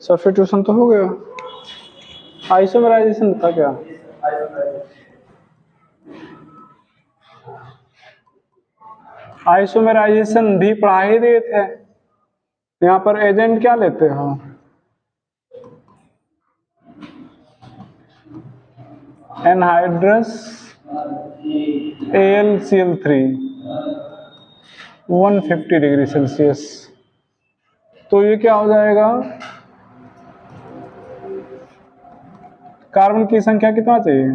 Substitution तो हो गया। आइसोमराइजेशन था क्या? आइसोमराइजेशन भी पढ़ा ही रहे थे। यहाँ पर एजेंट क्या लेते हो? Anhydrous AlCl3 150 degree Celsius. तो ये क्या हो जाएगा? कार्बन की संख्या कितना चाहिए?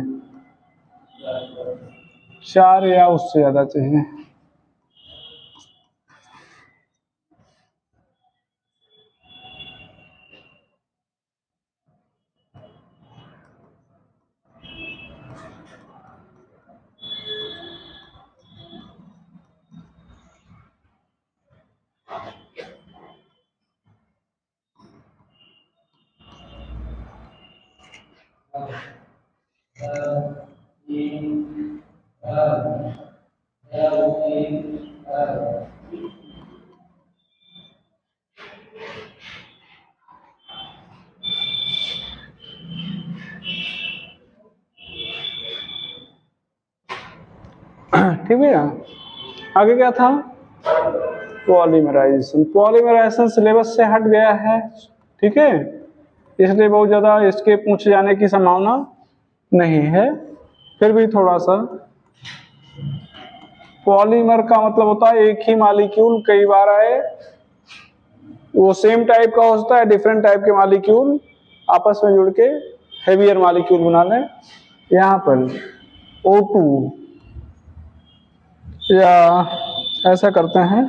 4 या उससे ज्यादा चाहिए। ठीक है। आगे क्या था? पॉलीमराइजेशन। पॉलीमराइजेशन सिलेबस से हट गया है, ठीक है, इसलिए बहुत ज़्यादा इसके पूछे जाने की संभावना नहीं है। फिर भी थोड़ा सा, पॉलीमर का मतलब होता है एक ही मॉलिक्यूल कई बार आए, वो सेम टाइप का होता है, डिफरेंट टाइप के मॉलिक्यूल आपस में जुड़ के हेवियर मॉलिक्यूल बना लें। यहाँ पर O2 या ऐसा करते हैं,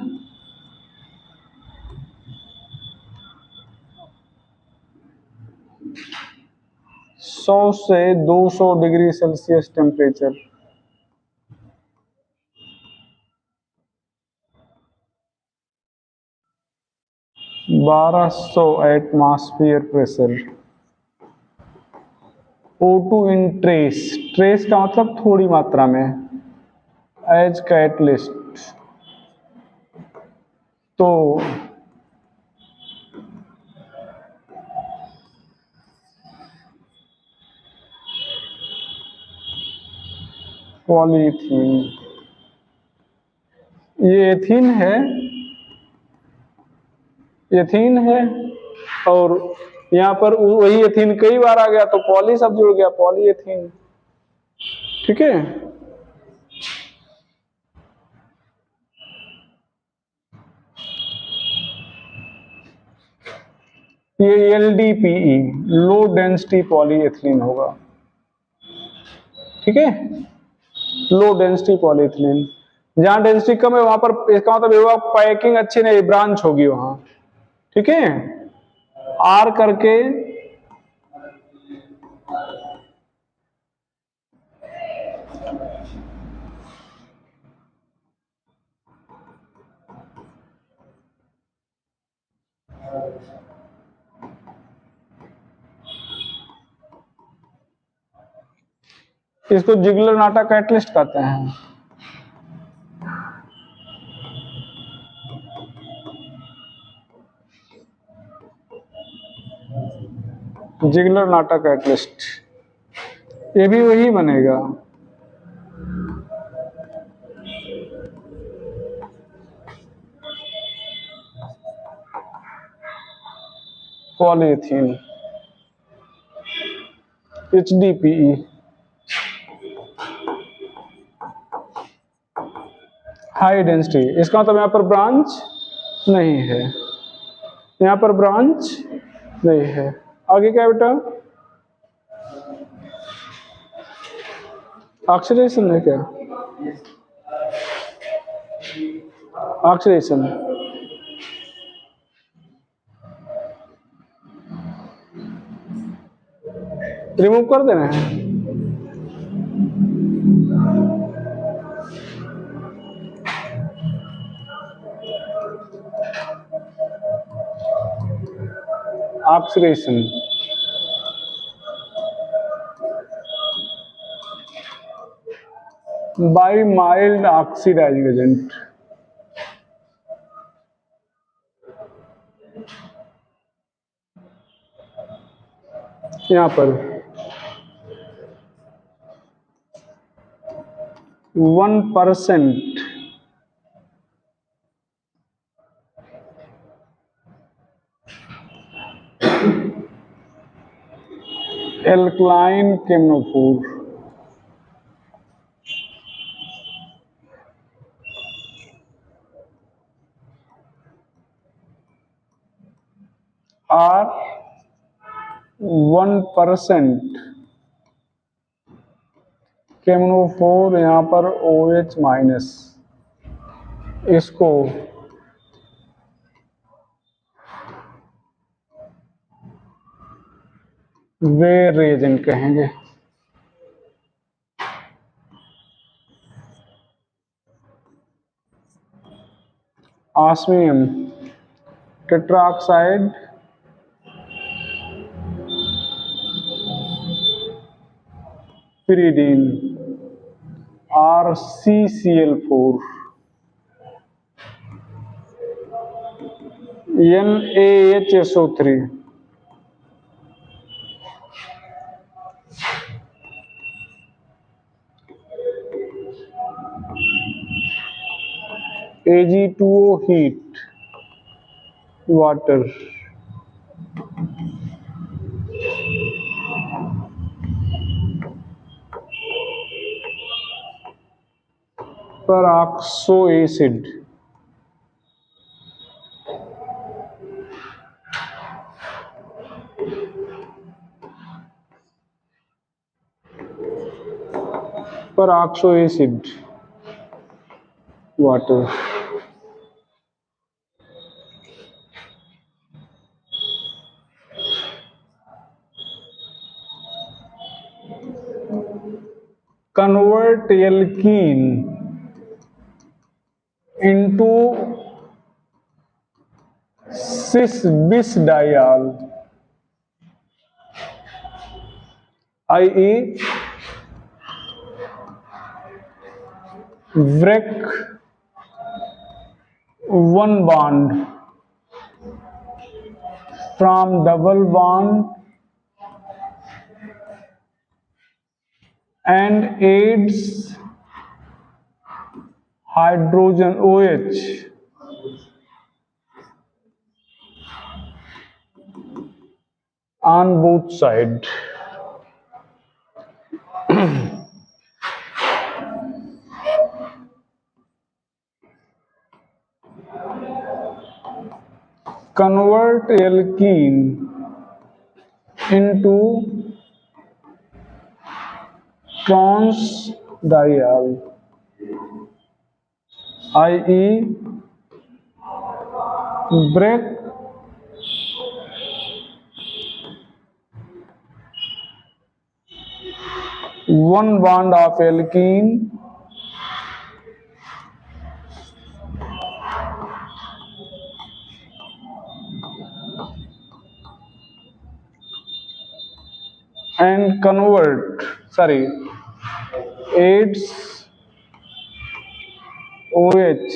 सौ से 200 degree Celsius temperature, 1200 atmosphere pressure. O2 इन ट्रेस, ट्रेस का मतलब थोड़ी मात्रा में, एज कैटलिस्ट। तो पॉलीथीन, ये एथीन है, एथीन है, और यहाँ पर वही एथीन कई बार आ गया तो पॉली शब्द जुड़ गया, पॉलीएथीन। ठीक है। ये LDPE, लो डेंसिटी पॉलीएथिलीन होगा। ठीक है, लो डेंसिटी पॉलीएथिलीन। जहां डेंसिटी कम है वहां पर इसका मतलब ये पैकिंग अच्छी नहीं, ब्रांच होगी वहां। ठीक है, R करके इसको जिगलर नाटा कैटलिस्ट कहते हैं। जिगलर नाटा कैटलिस्ट, ये भी वही बनेगा। Polythene, HDPE, high density. इसका मतलब यहाँ पर ब्रांच नहीं है, यहाँ पर ब्रांच नहीं है। आगे क्या बेटा? ऑक्सीडेशन है क्या? ऑक्सीडेशन, रिमूव कर देना है। Oxidation, by mild oxidising agent. यहाँ पर 1% एल्कलाइन केमनोफोर और 1% केमनोफोर यहाँ पर OH माइनस, इसको वे रेजेंट कहेंगे। ऑस्मियम टेट्राऑक्साइड pyridine और CCl4 NaHSO3 Ag2O heat water peroxo acid peroxo acid water convert alkene into cis bisdiol, i.e. break one bond from double bond and adds hydrogen OH on both sides. Convert alkene into trans-diol, i.e. break one bond of alkene and adds OH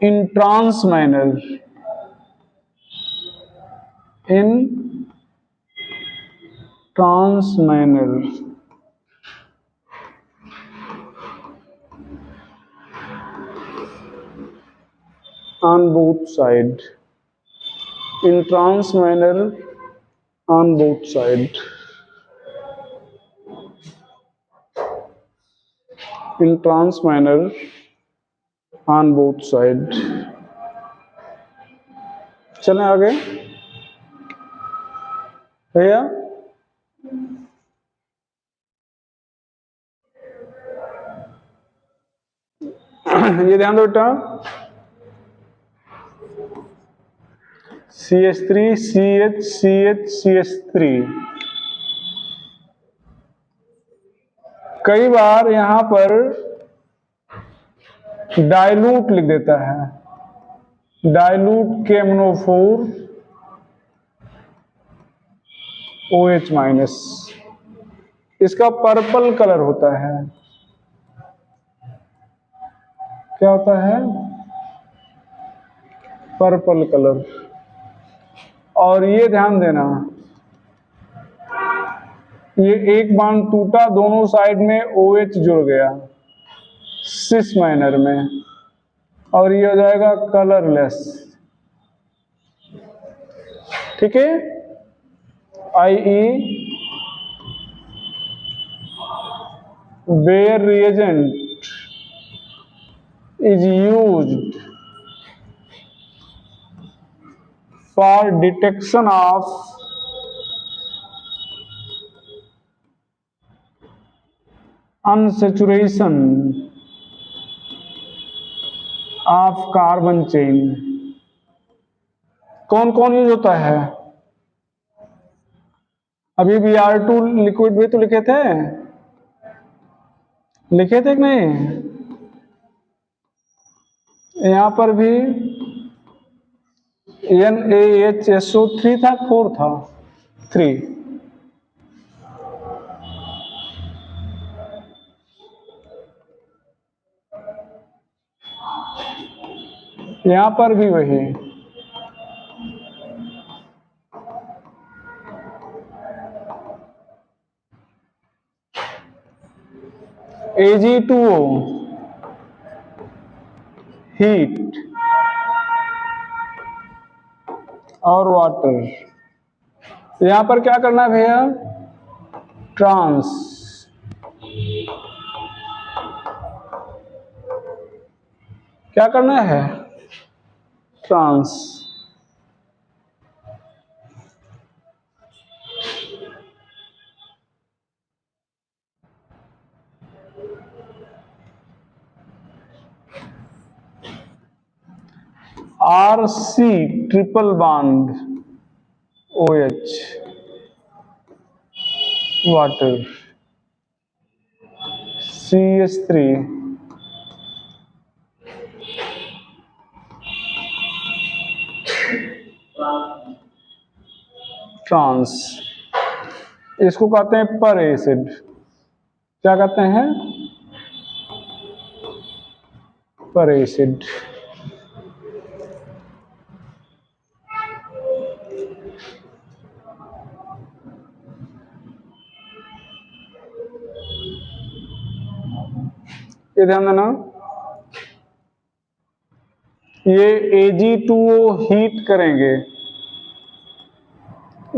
in trans manner on both sides. In trans manner on both sides. In trans manner on both sides. चलें आगे भैया। ये ध्यान दो बेटा, CH3 CH CH CH3 कई बार यहां पर डाइल्यूट लिख देता है, डाइल्यूट केमनोफोर OH माइनस, इसका पर्पल कलर होता है। क्या होता है? Purple colour. और ये ध्यान देना ये एक बॉन्ड टूटा, दोनों साइड में OH जुड़ गया सिस मैनर में, और ये हो जाएगा कलरलेस। ठीक है, IE where reagent is used for detection of unsaturation of carbon chain। कौन कौन यूज होता है? अभी Br2 लिक्विड भी तो लिखे थे कि नहीं? यहां पर भी NaHSO3 था, 4 था, 3। यहां पर भी वही Ag2O हीट और वाटर। यहां पर क्या करना है भैया? ट्रांस। क्या करना है? Trans. RC triple bond OH water, CH3 trans. इसको कहते हैं पर एसिड। क्या कहते हैं? पर एसिड। ये ध्यान देना, ये Ag2O हीट करेंगे,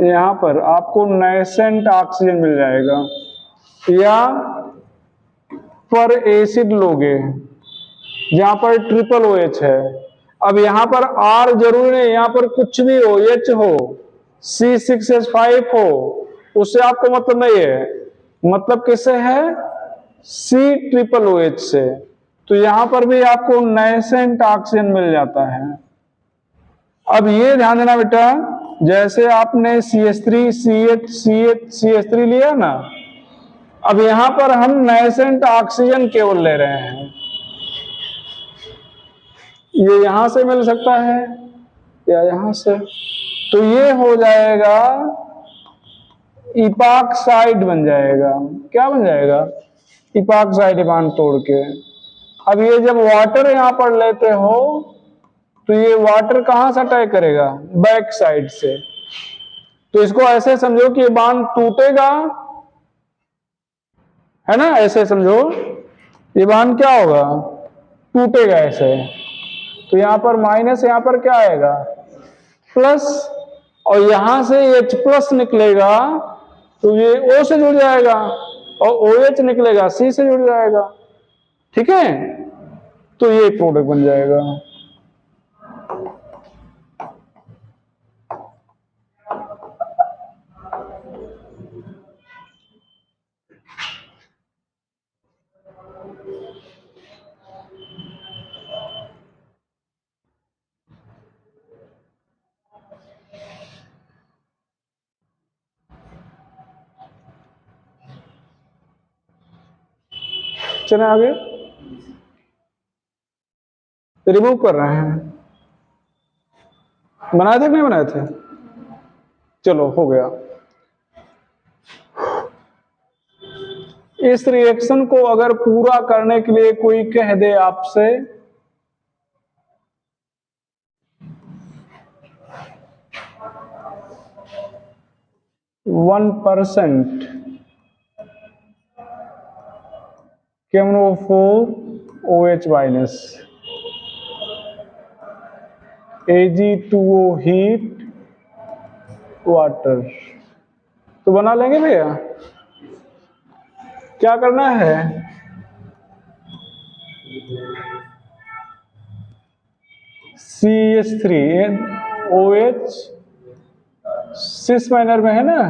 यहां पर आपको नेसेंट ऑक्सीजन मिल जाएगा, या पर एसिड लोगे जहां पर ट्रिपल OH है। अब यहां पर R जरूरी नहीं, यहां पर कुछ भी हो, H हो, C6H5 हो, उससे आपको मतलब नहीं है। मतलब किससे है? C ट्रिपल OH से। तो यहां पर भी आपको नेसेंट ऑक्सीजन मिल जाता है। अब ये ध्यान देना बेटा, जैसे आपने CH3 CH3 लिया ना, अब यहां पर हम नेसेंट ऑक्सीजन केवल ले रहे हैं। ये यहां से मिल सकता है या यहां से, तो ये हो जाएगा इपॉक्साइड बन जाएगा। क्या बन जाएगा? इपॉक्साइड बॉन्ड तोड़ के। अब ये जब वाटर यहां पर लेते हो तो ये वाटर कहां से अटैक करेगा? बैक साइड से। तो इसको ऐसे समझो कि ये बॉन्ड टूटेगा, है ना? ऐसे समझो ये बॉन्ड क्या होगा? टूटेगा ऐसे। तो यहां पर माइनस, यहां पर क्या आएगा? प्लस, और यहां से H+ निकलेगा तो ये O से जुड़ जाएगा, और OH निकलेगा C से जुड़ जाएगा। ठीक है, तो ये प्रोडक्ट बन जाएगा। चले आगे, रिमूव कर रहे हैं। बनाए थे कि नहीं बनाए थे? चलो हो गया। इस रिएक्शन को अगर पूरा करने के लिए कोई कह दे आपसे 1% KMnO4 OH minus, Ag2O heat water. तो बना लेंगे भैया। क्या करना है, CH3OH सिस माइनर में है ना,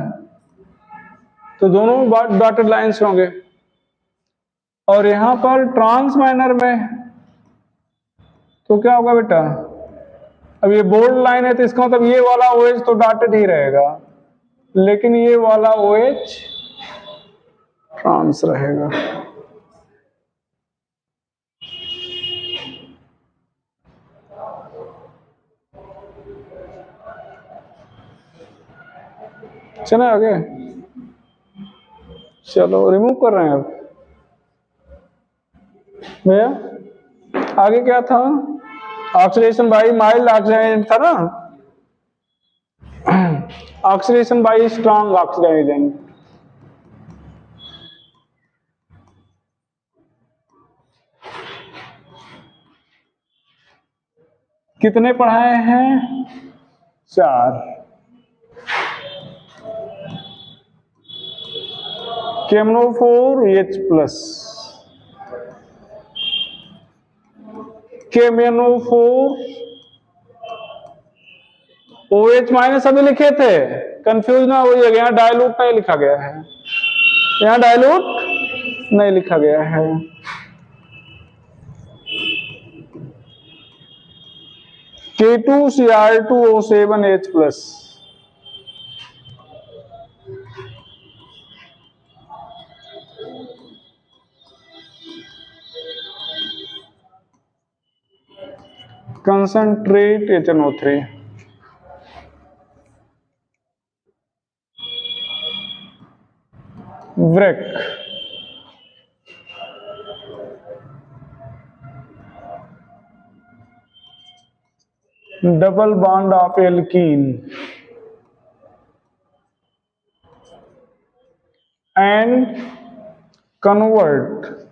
तो दोनों डॉटेड लाइंस होंगे, और यहां पर ट्रांस माइनर में तो क्या होगा बेटा, अब ये बोल्ड लाइन है तो इसका मतलब ये वाला OH तो डॉटेड ही रहेगा, लेकिन ये वाला OH ट्रांस रहेगा। चलो आगे, चलो रिमूव कर रहे हैं अब भैया। आगे क्या था, ऑक्सीडेशन बाई माइल्ड ऑक्सीडाइजेंट था ना, ऑक्सीडेशन बाई स्ट्रॉन्ग ऑक्सीडाइजेंट। कितने पढ़ाए हैं, 4। KMnO4 H+, KMnO4 OH minus अभी लिखे थे, कंफ्यूज ना होइएगा, यहाँ डायलूट नहीं लिखा गया है, यहाँ डायलूट नहीं लिखा गया है। K2Cr2O7H+, concentrate HNO3, wreck, double bond of alkene and convert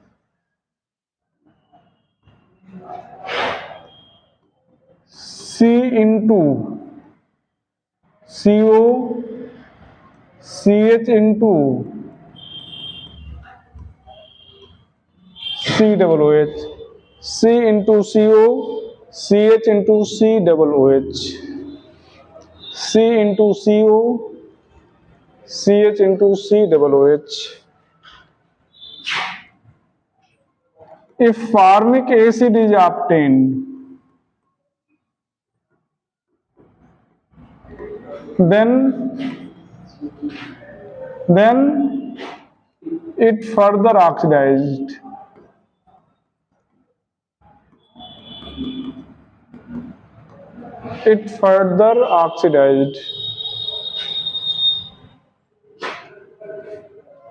C into CO, CH into COOH, C into CO, CH into COOH, C into CO, CH into COOH. If formic acid is obtained, then it further oxidized. It further oxidized.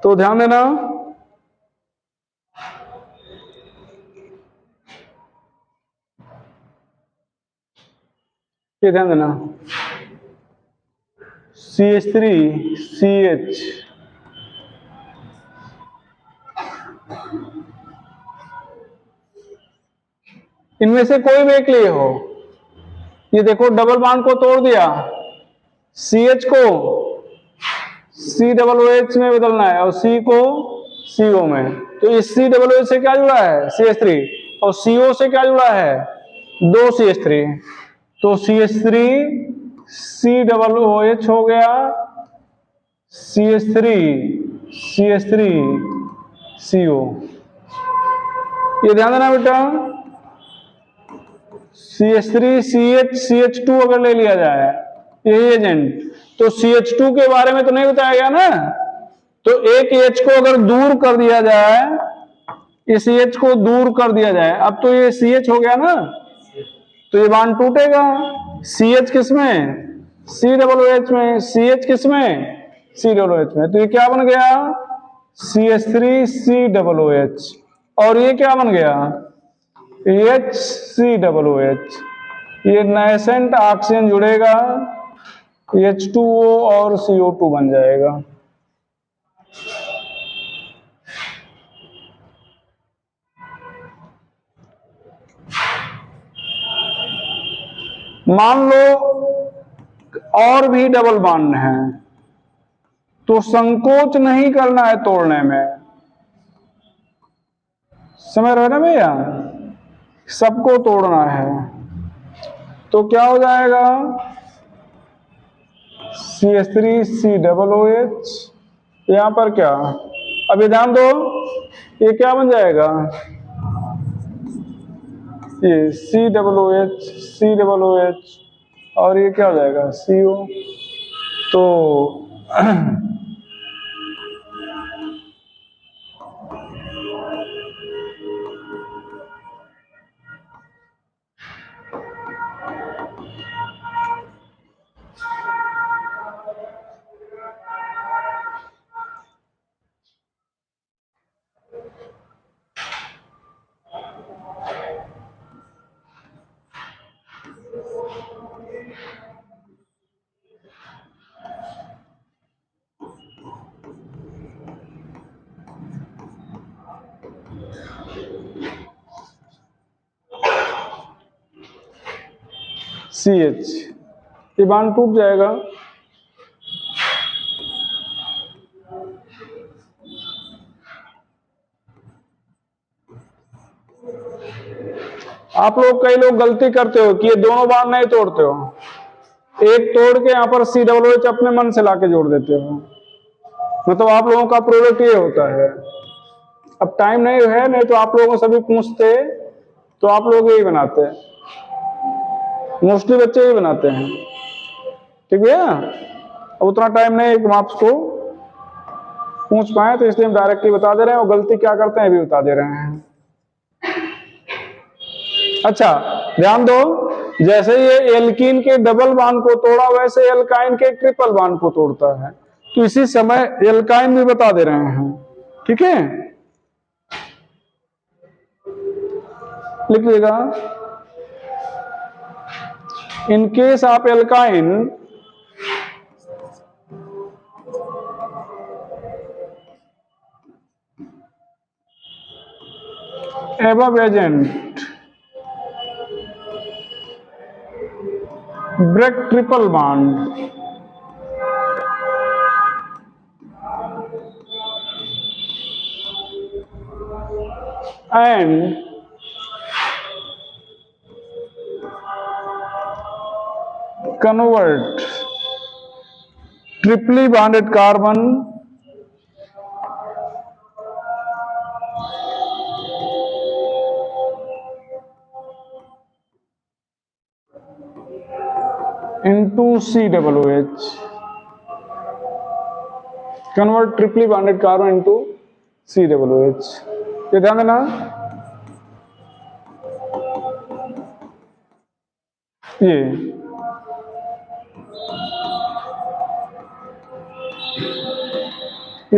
तो ध्यान देना, ये ध्यान देना, CH3CH इनमें से कोई भी एक लिए हो, ये देखो डबल बॉन्ड को तोड़ दिया, CH को COOH में बदलना है और C को CO में, तो इस COOH से क्या जुड़ा है, CH3, और CO से क्या जुड़ा है, 2 CH3, तो CH3 COOH हो गया, CH3 CO। ये ध्यान देना बेटा, CH3 CH2 अगर ले लिया जाए यही एजेंट, तो CH2 के बारे में तो नहीं बताया गया ना, तो एक H को अगर दूर कर दिया जाए, इस H को दूर कर दिया जाए, अब तो ये CH हो गया ना, तो ये बॉन्ड टूटेगा, CH किसमें, COOH में, CH किसमें, COOH में, तो ये क्या बन गया, CH3COOH, और ये क्या बन गया, HCOOH। ये नेसेंट ऑक्सीजन जुड़ेगा, H2O और CO2 बन जाएगा। मान लो और भी डबल बॉन्ड है, तो संकोच नहीं करना है तोड़ने में, समझ रहे हो ना भैया, सबको तोड़ना है। तो क्या हो जाएगा, CH3COOH, यहां पर क्या, अभी ध्यान दो, ये क्या बन जाएगा, ये COOH, और ये क्या हो जाएगा, CO। तो CH, ये बॉन्ड टूट जाएगा। आप लोग, कई लोग गलती करते हो कि ये दोनों बॉन्ड नहीं तोड़ते हो, एक तोड़ के यहां पर COOH अपने मन से लाके जोड़ देते हो, मतलब आप लोगों का प्रोडक्ट ये होता है। अब टाइम नहीं है, नहीं तो आप लोगों से भी पूछते तो आप लोग यही बनाते, मोस्टली बच्चे यही बनाते हैं, ठीक है। अब उतना टाइम नहीं है कि हम आपको पूछ पाए, तो इसलिए हम डायरेक्टली बता दे रहे हैं, और गलती क्या करते हैं भी बता दे रहे हैं। अच्छा ध्यान दो, जैसे ये एल्कीन के डबल बॉन्ड को तोड़ा, वैसे एल्काइन के ट्रिपल बॉन्ड को तोड़ता है, तो इसी समय एल्काइन भी बता दे रहे हैं, ठीक है, लिखिएगा। In case of alkyne, above agent break triple bond and convert triply bonded carbon into COOH, convert triply bonded carbon into COOH, ये ध्यान देना। ये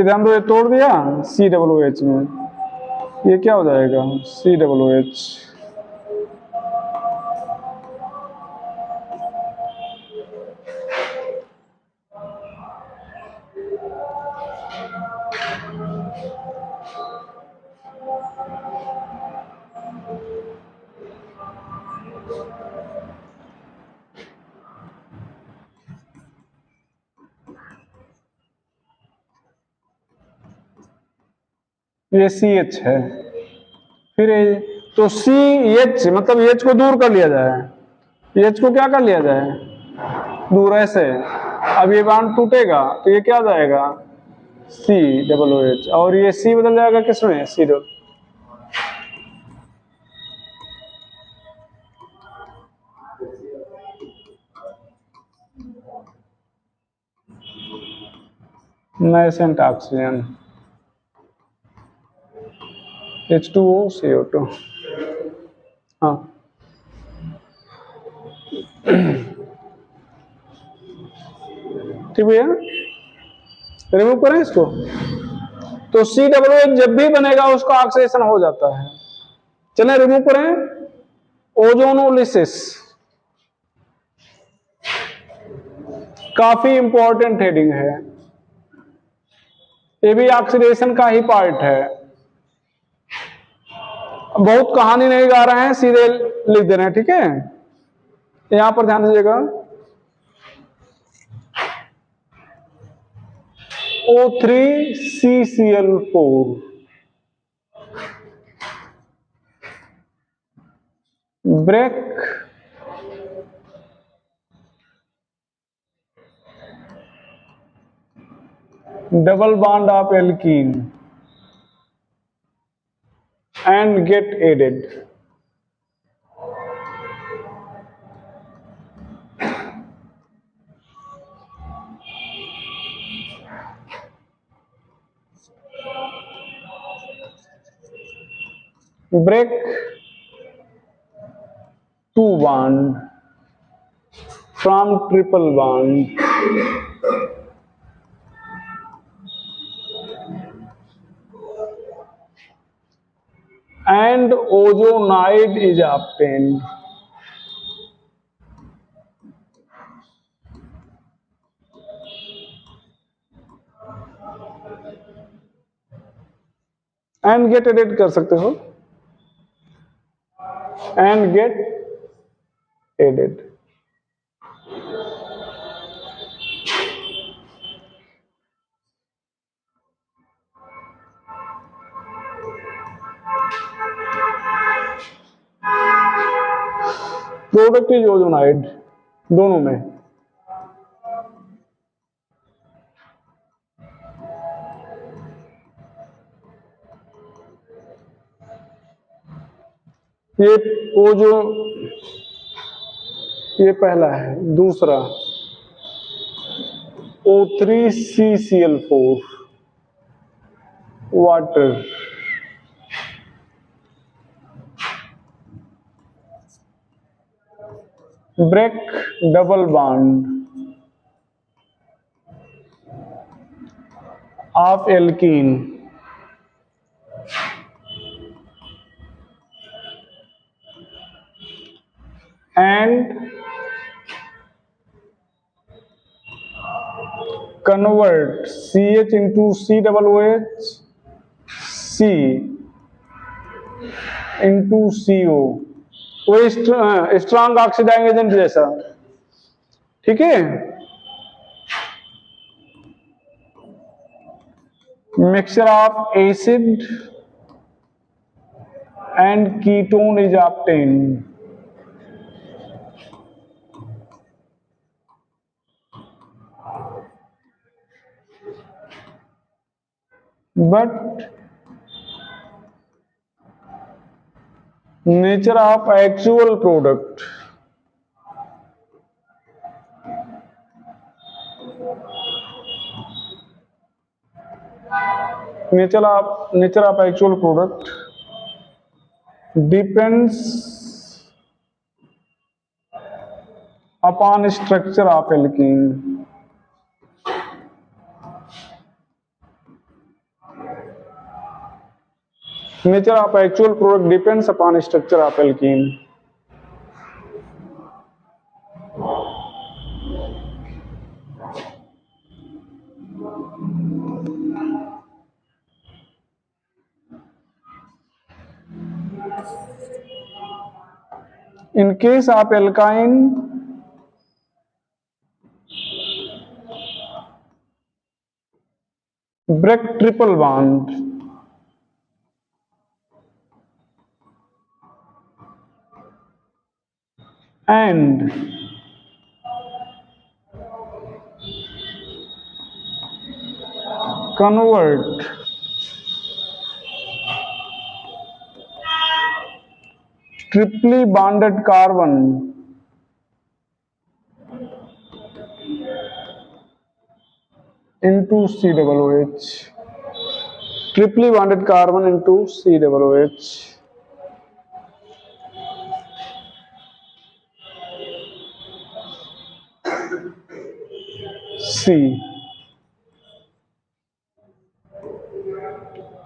ध्यान दो, ये तोड़ दिया COOH में, ये क्या हो जाएगा, COOH। ये CH है, फिर तो CH मतलब H को दूर कर लिया जाए, H को क्या कर लिया जाए, दूर ऐसे। अब ये बॉन्ड टूटेगा तो ये क्या जाएगा, COOH, और ये C बदल जाएगा किसमें, C। नाइसेंट ऑक्सीजन, H2O CO2, हाँ ठीक भैया, रिमूव करें इसको। तो COOH जब भी बनेगा उसका ऑक्सीडेशन हो जाता है। चलें रिमूव करें। ओजोनोलिसिस काफी इंपॉर्टेंट हेडिंग है, ये भी ऑक्सीडेशन का ही पार्ट है। बहुत कहानी नहीं गा रहे हैं, सीधे लिख दे रहे हैं, ठीक है। यहां पर ध्यान दीजिएगा, O3CCl4, break double bond of alkene and get added. Break 2 bond from triple bond and ozonide is obtained. And get edit कर सकते हो, and get edit. Product is ozonide दोनों में। ये ओजो, ये पहला है। दूसरा O3CCl4 water, break double bond of alkene and convert CH into COOH, C into CO, वो स्ट्रॉन्ग ऑक्सीडाइजिंग एजेंट जैसा, ठीक है। Mixture of acid and ketone is obtained. But nature of actual product, nature of actual product depends upon structure of alkene. Nature of actual product depends upon structure of alkene. In case of alkyne, break triple bond and convert triply bonded carbon into COOH. Triply bonded carbon into COOH. C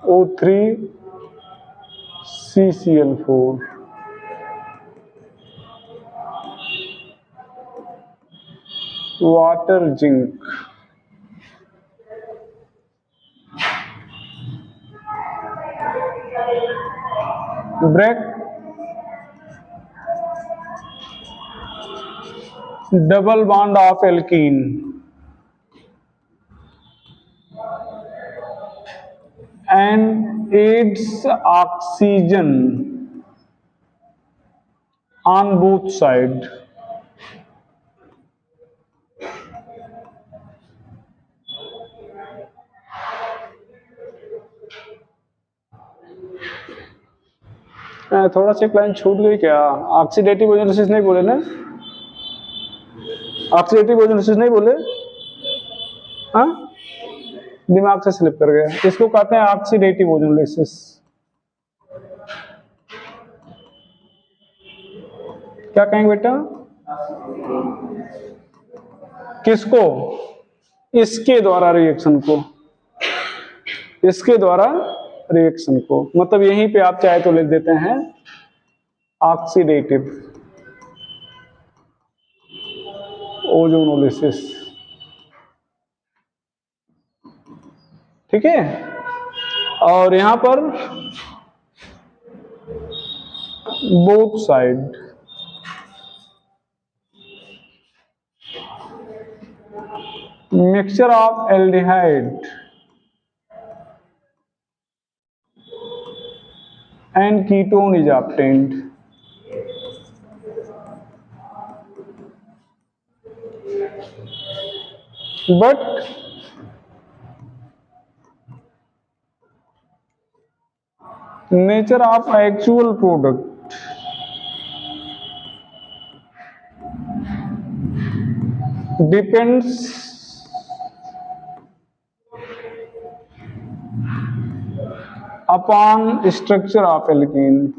O3CCl4 water zinc, break double bond of alkene and aids oxygen on both sides. थोड़ा सा एक line छूट गई क्या? Oxidative ozonolysis नहीं बोले ना? Oxidative ozonolysis नहीं बोले? हाँ, दिमाग से स्लिप कर गया। इसको कहते हैं ऑक्सीडेटिव ओजोनोलिसिस। क्या कहेंगे बेटा? किसको? इसके द्वारा रिएक्शन को, इसके द्वारा रिएक्शन को, मतलब यहीं पे आप चाहे तो लिख देते हैं ऑक्सीडेटिव ओजोनोलिसिस। ठीक है। और यहां पर both side, mixture of aldehyde and ketone is obtained. But nature of actual product depends upon structure of alkene.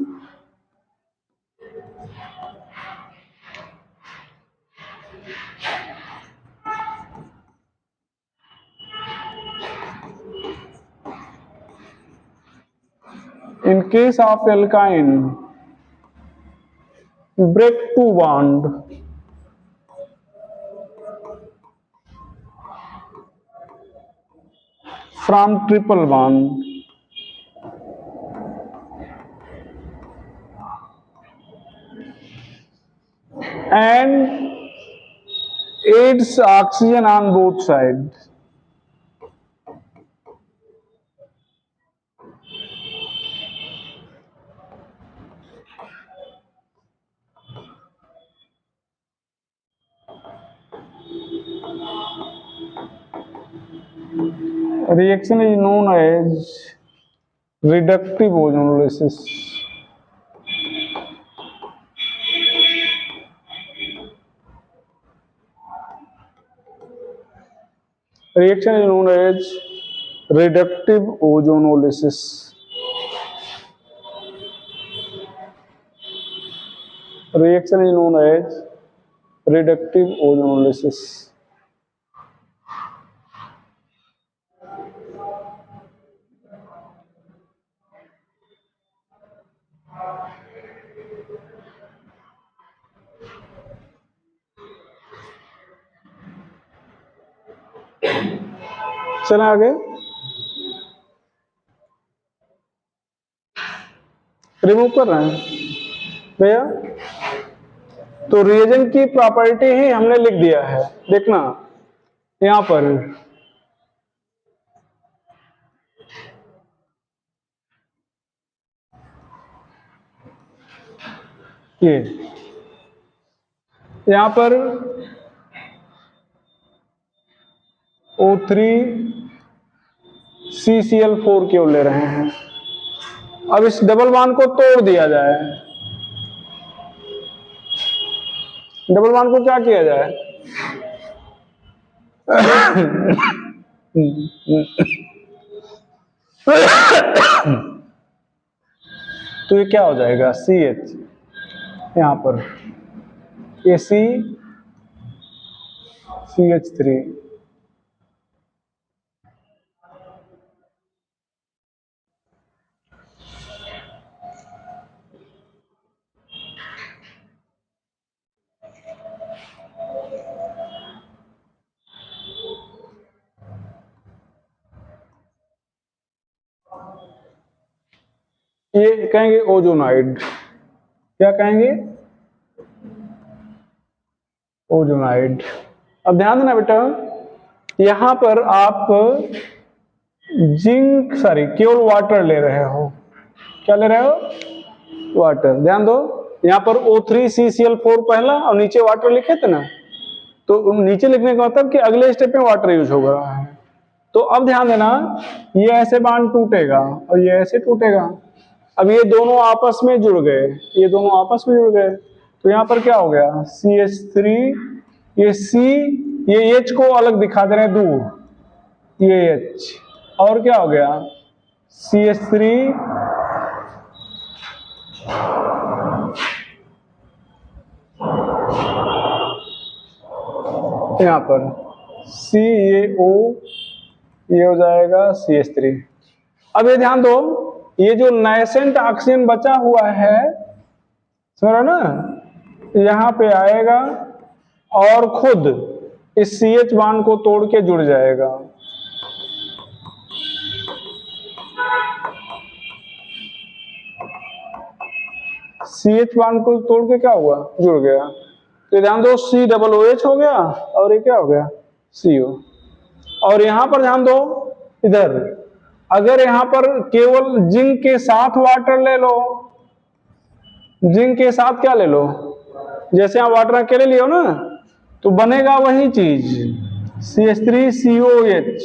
In case of alkyne, break two bond from triple bond and aids oxygen on both sides. Reaction is known as reductive ozonolysis. Reaction is known as reductive ozonolysis. Reaction is known as reductive ozonolysis. चलें आगे। Remove कर रहे हैं भैया। तो reagent की property ही हमने लिख दिया है, देखना यहां पर ये यहां पर O3 CCl4 क्यों ले रहे हैं? अब इस डबल बॉन्ड को तोड़ दिया जाए, डबल बॉन्ड को क्या किया जाए? तो ये क्या हो जाएगा? CH, यहां पर AC CH3। ये कहेंगे ओजोनाइड। क्या कहेंगे? ओजोनाइड। अब ध्यान देना बेटा, यहां पर आप केवल वाटर ले रहे हो। क्या ले रहे हो? वाटर। ध्यान दो, यहां पर O3CCl4 पहला और नीचे वाटर लिखे थे ना, तो नीचे लिखने का मतलब कि अगले स्टेप में वाटर यूज हो रहा है। तो अब ध्यान देना, ये ऐसे बांड टूटेगा और ये ऐसे टूटेगा। अब ये दोनों आपस में जुड़ गए, ये दोनों आपस में जुड़ गए, तो यहां पर क्या हो गया? CH3, ये C, ये H को अलग दिखा दे रहे हैं दूर, ये H, और क्या हो गया? CH3, यहां पर C, ये O, ये हो जाएगा CH3। अब ये ध्यान दो, ये जो नाइसेंट ऑक्सीजन बचा हुआ है, समझ ना, यहां पे आएगा और खुद इस CH बांड को तोड़ के जुड़ जाएगा। CH बांड को तोड़ के क्या हुआ? जुड़ गया। तो ध्यान दो, COOH हो गया और ये क्या हो गया? CO। और यहां पर ध्यान दो, इधर अगर यहां पर केवल जिंक के साथ वाटर ले लो, जिंक के साथ क्या ले लो? जैसे आप वाटर अकेले लियो ना, तो बनेगा वही चीज, CH3COH,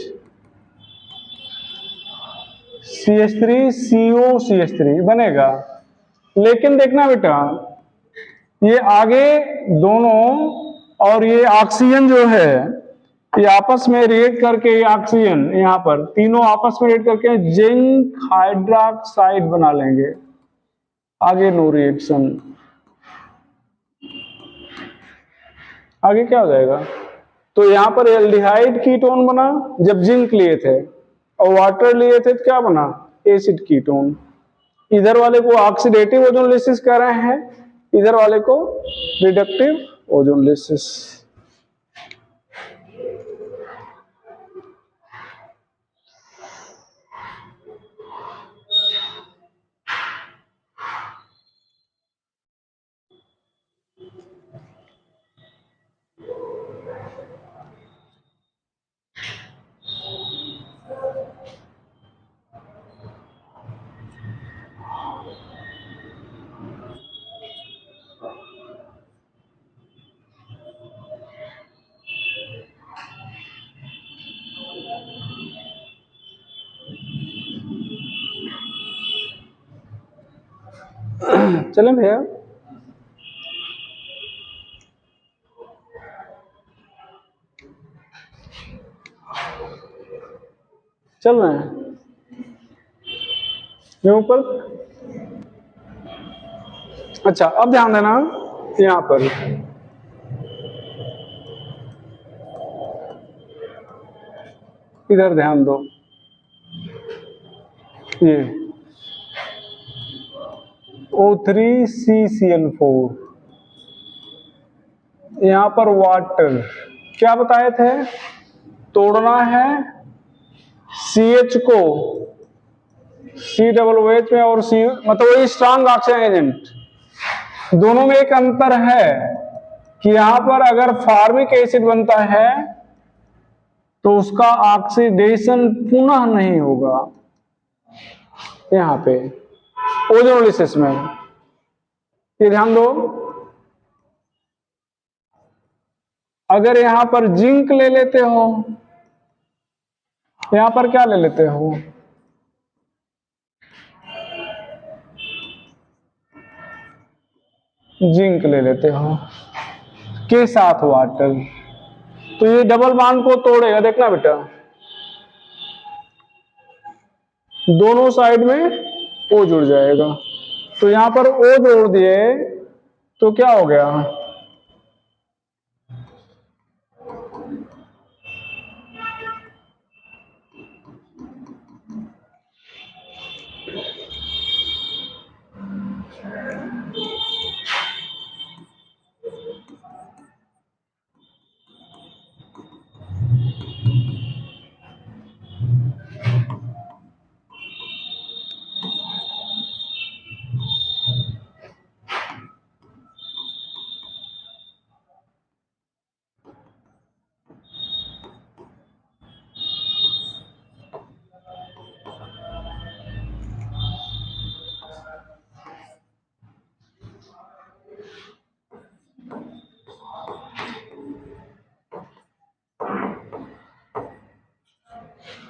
CH3COCH3 बनेगा। लेकिन देखना बेटा, ये आगे दोनों और ये ऑक्सीजन जो है, ये आपस में रिएक्ट करके, ये ऑक्सीजन यहां पर तीनों आपस में रिएक्ट करके जिंक हाइड्रोक्साइड बना लेंगे। आगे नो रिएक्शन, आगे क्या हो जाएगा? तो यहां पर एल्डिहाइड कीटोन बना जब जिंक लिए थे, और वाटर लिए थे तो क्या बना? Acid ketone. इधर वाले को ऑक्सीडेटिव ओजोनलिसिस कर रहे हैं, इधर वाले को रिडक्टिव ओजोनलिसिस। चलें भैया, चल रहे हैं ये ऊपर। अच्छा, अब ध्यान देना, यहां पर इधर ध्यान दो, ये O3CCl4, यहां पर वाटर क्या बताए थे? तोड़ना है CH को COOH में, और C मतलब वही स्ट्रॉन्ग ऑक्सीजन एजेंट। दोनों में एक अंतर है कि यहां पर अगर फार्मिक एसिड बनता है तो उसका ऑक्सीडेशन पुनः नहीं होगा, यहां पे ओजोनोलिसिस में। ये ध्यान दो, अगर यहां पर जिंक ले लेते हो, यहां पर क्या ले लेते हो? जिंक ले लेते हो के साथ वाटर, तो ये डबल बॉन्ड को तोड़ेगा। देखना बेटा, दोनों साइड में O जुड़ जाएगा, तो यहां पर O जोड़ दिए तो क्या हो गया?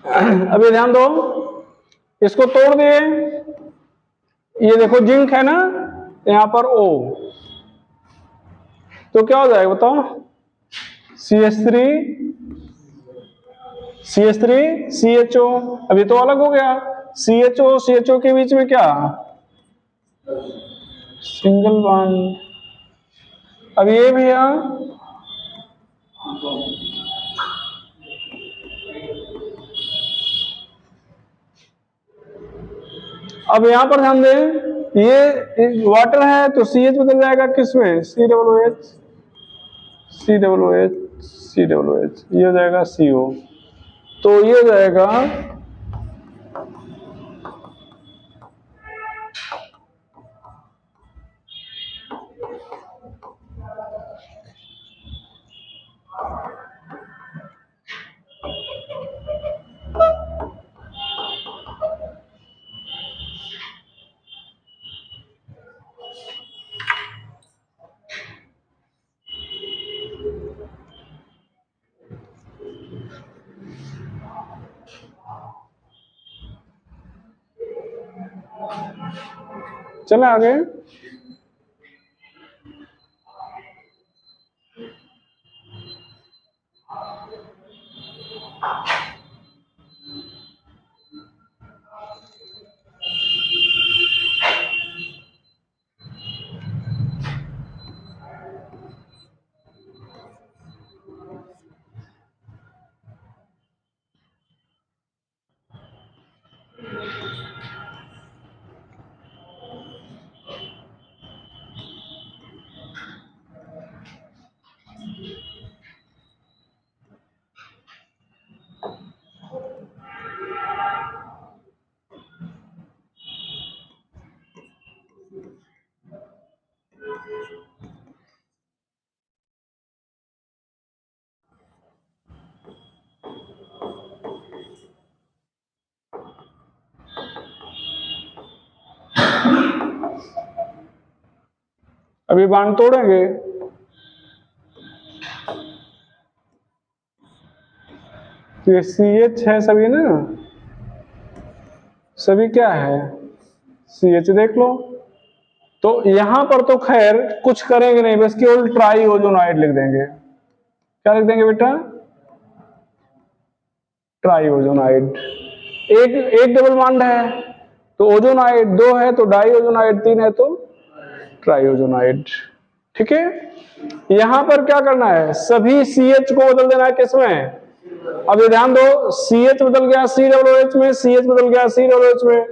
अब ये ध्यान दो, इसको तोड़ दिए, ये देखो जिंक है ना, यहां पर O, तो क्या हो जाएगा बताओ, CH3 CHO। अब ये तो अलग हो गया, CHO के बीच में क्या, सिंगल बॉन्ड। अब ये भैया अब यहां पर ध्यान दें, ये वाटर है तो CH बदल जाएगा किसमें, COOH, ये हो जाएगा CO, तो ये हो जाएगा चले आगे। अभी बांध तोड़ेंगे, तो ये CH है सभी ना, सभी क्या है CH, देख लो। तो यहां पर तो खैर कुछ करेंगे नहीं, बस केवल ट्राई ओजोनाइड लिख देंगे। क्या लिख देंगे बेटा, ट्राई ओजोनाइड। एक डबल बॉन्ड है तो ओजोनाइड, 2 है तो डाई ओजोनाइड, 3 है तो ट्राई ओजोनाइड। ठीक है, यहां पर क्या करना है, सभी CH को बदल देना है किसमें, अब ये ध्यान दो, CH बदल गया COOH में, CH बदल गया COOH में,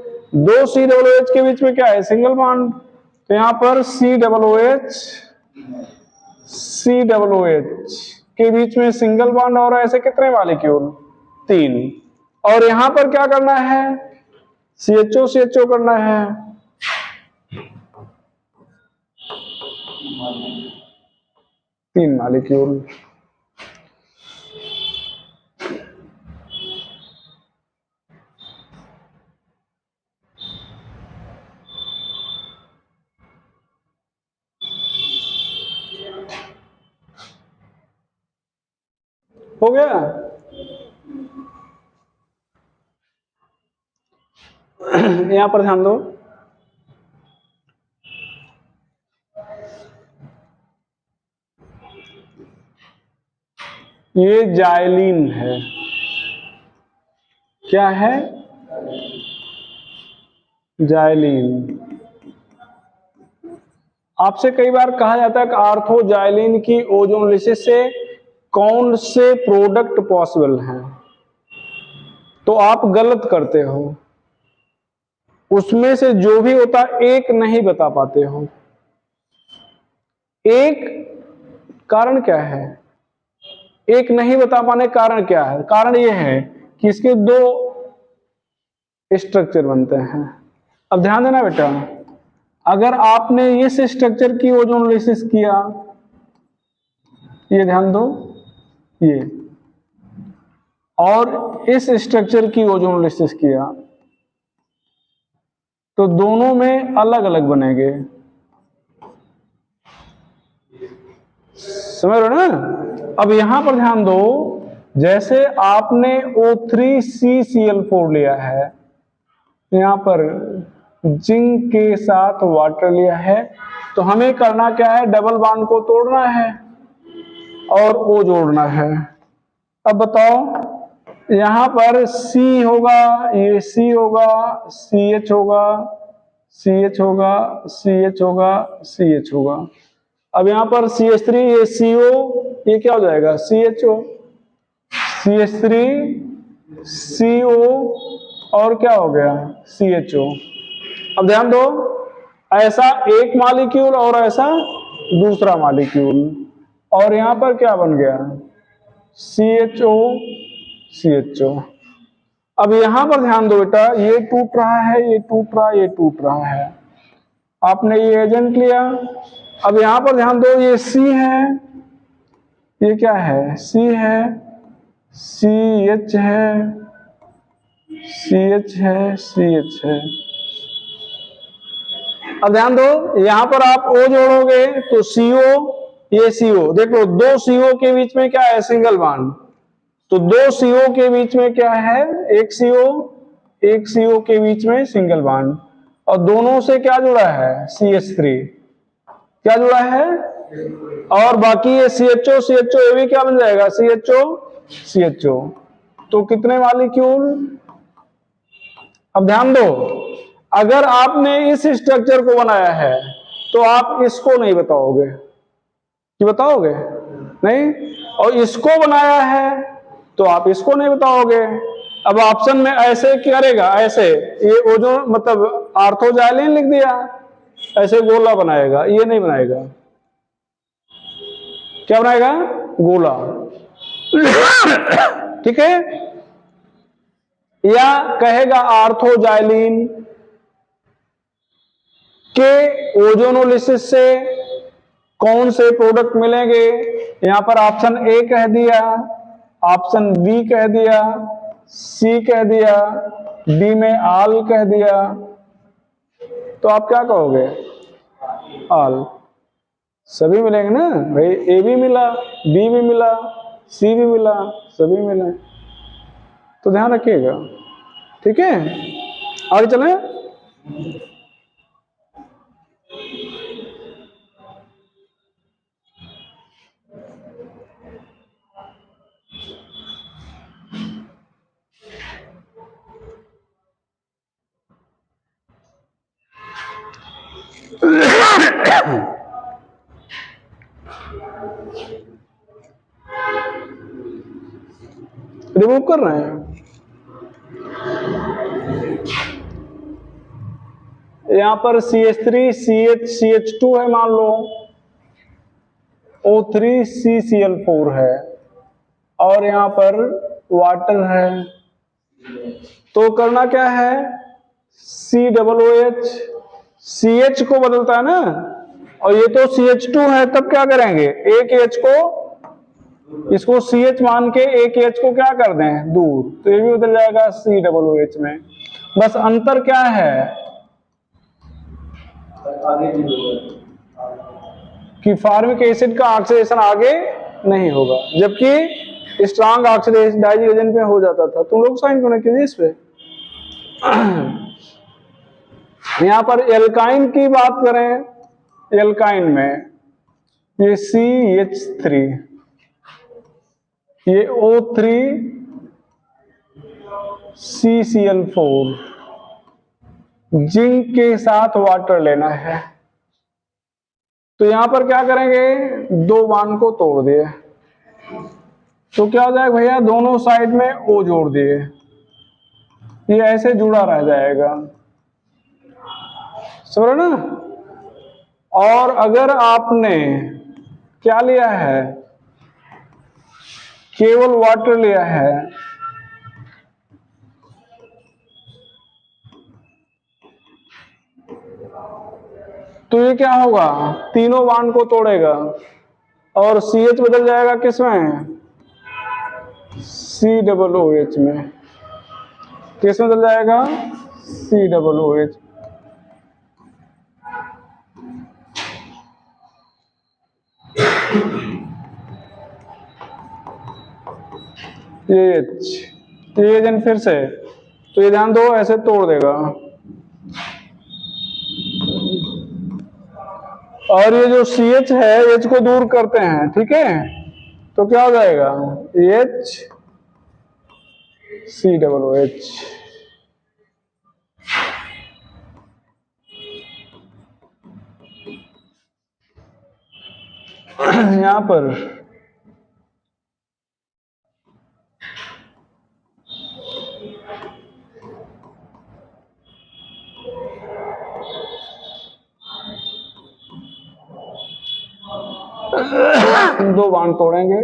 2 COOH के बीच में क्या है, सिंगल बॉन्ड, तो यहां पर COOH के बीच में सिंगल बॉन्ड, और ऐसे कितने मॉलिक्यूल, 3। और यहां पर क्या करना है, CHO करना है, तीन मॉलिक्यूल। हो गया, यहां पर ध्यान दो, ये जाइलिन है, क्या है, जाइलिन। आपसे कई बार कहा जाता है कि आर्थोजाइलिन की ओजोनलिसिस से कौन से प्रोडक्ट पॉसिबल हैं, तो आप गलत करते हो, उसमें से जो भी होता एक नहीं बता पाते हो। एक कारण क्या है, एक नहीं बता पाने कारण क्या है, कारण यह है कि इसके 2 स्ट्रक्चर बनते हैं। अब ध्यान देना बेटा, अगर आपने इस स्ट्रक्चर की ओजोनलिसिस किया, ये ध्यान दो, ये, और इस स्ट्रक्चर की ओजोनलिसिस किया, तो दोनों में अलग अलग बनेंगे, समझ रहे हो ना। अब यहां पर ध्यान दो, जैसे आपने O3CCl4 लिया है, यहाँ पर जिंक के साथ वाटर लिया है, तो हमें करना क्या है, डबल बॉन्ड को तोड़ना है और O जोड़ना है। अब बताओ, यहाँ पर C होगा, ये C होगा, CH होगा, CH होगा, CH होगा, CH होगा। अब यहाँ पर CH3, ये CO, ये क्या हो जाएगा, CHO, CH3 CO और क्या हो गया, CHO। अब ध्यान दो, ऐसा एक मॉलिक्यूल और ऐसा दूसरा मॉलिक्यूल, और यहां पर क्या बन गया, CHO CHO। अब यहां पर ध्यान दो बेटा, ये टूट रहा है, ये टूट रहा है, ये टूट रहा है, आपने ये एजेंट लिया। अब यहां पर ध्यान दो, ये C है, ये क्या है, C है, CH है, CH है, CH है। अब ध्यान दो, यहां पर आप O जोड़ोगे तो CO, ये CO, देख लो दो CO के बीच में क्या है, सिंगल बॉन्ड, तो दो CO के बीच में क्या है, एक CO के बीच में सिंगल बॉन्ड, और दोनों से क्या जुड़ा है, CH3, क्या जुड़ा है, और बाकी ये CHO CHO, ये भी क्या बन जाएगा, CHO CHO। तो कितने मॉलिक्यूल। अब ध्यान दो, अगर आपने इस स्ट्रक्चर को बनाया है तो आप इसको नहीं बताओगे, कि बताओगे नहीं, और इसको बनाया है तो आप इसको नहीं बताओगे। अब ऑप्शन में ऐसे करेगा, ऐसे ये ओजोन मतलब आर्थोजाइलिन लिख दिया, ऐसे गोला बनाएगा, ये नहीं बनाएगा, क्या बनाएगा, गोला। ठीक है, या कहेगा आर्थोजाइलिन के ओजोनोलिसिस से कौन से प्रोडक्ट मिलेंगे, यहां पर ऑप्शन ए कह दिया, ऑप्शन बी कह दिया, सी कह दिया, डी में आल कह दिया, तो आप क्या कहोगे, आल। सभी मिलेंगे ना भाई, ए भी मिला, बी भी मिला, सी भी मिला, सभी मिले, तो ध्यान रखिएगा। ठीक है, आगे चलें। रिमूव कर रहे हैं, यहां पर CH3 CH CH2 है, मान लो O3CCl4 है, और यहां पर वाटर है, तो करना क्या है, COOH, CH को बदलता है ना, और ये तो CH2 है, तब क्या करेंगे, एक H को, इसको CH मान के एक H को क्या कर दें, दूर, तो ये भी बदल जाएगा COOH में। बस अंतर क्या है कि फॉर्मिक एसिड का ऑक्सीडेशन आगे नहीं होगा, जबकि स्ट्रांग ऑक्सीडाइजिंग एजेंट में हो जाता था। तुम लोग साइन क्यों कीजिए इस पे। यहां पर एल्काइन की बात करें, एल्काइन में ये CH3, ये O3CCl4, जिंक के साथ वाटर लेना है, तो यहां पर क्या करेंगे, दो बॉन्ड को तोड़ दिए, तो क्या हो जाएगा भैया, दोनों साइड में O जोड़ दिए, ये ऐसे जुड़ा रह जाएगा, समझ ना। और अगर आपने क्या लिया है, केवल वाटर लिया है, तो ये क्या होगा, तीनों बॉन्ड को तोड़ेगा, और CH बदल जाएगा किसमें, COOH में, किस में बदल जाएगा, COOH। ये H, ये एजेंट फिर से, तो ये ध्यान दो ऐसे तोड़ देगा, और ये जो CH है H को दूर करते हैं, ठीक है, तो क्या हो जाएगा H COOH। यहां पर दो बांड तोड़ेंगे,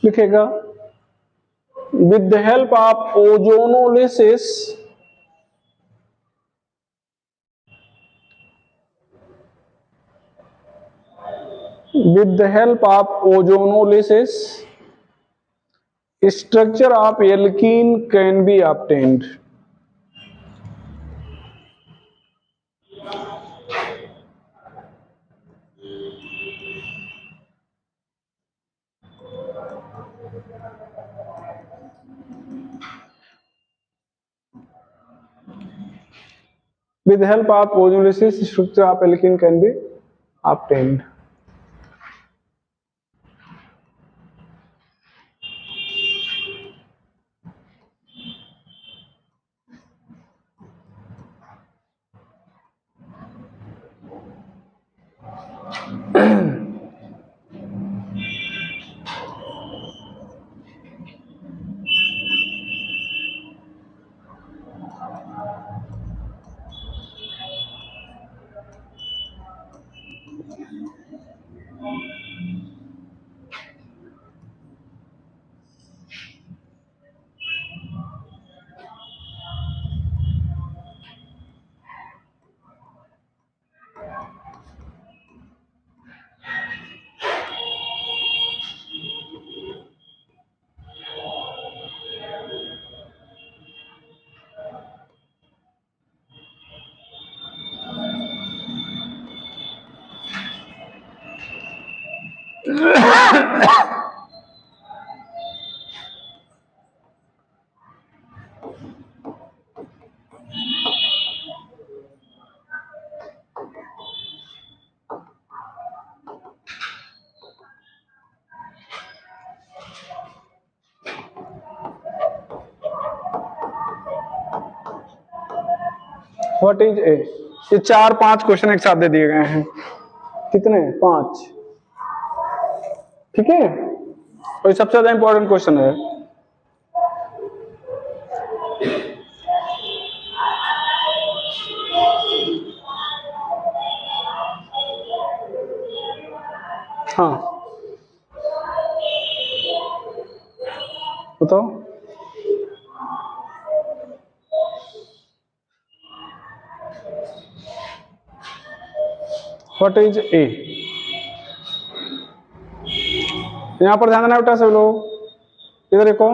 लिखेगा with the help of ozonolysis structure of alkene can be obtained। With the help of ozonolysis structure of alkene can be obtained। What is a, ये 4-5 क्वेश्चन एक साथ दे दिए गए हैं, कितने 5, ठीक है, और सबसे ज्यादा इंपॉर्टेंट क्वेश्चन है। हाँ बताओ, व्हाट इज ए, यहां पर ध्यान देना बेटा सब लोग, इधर देखो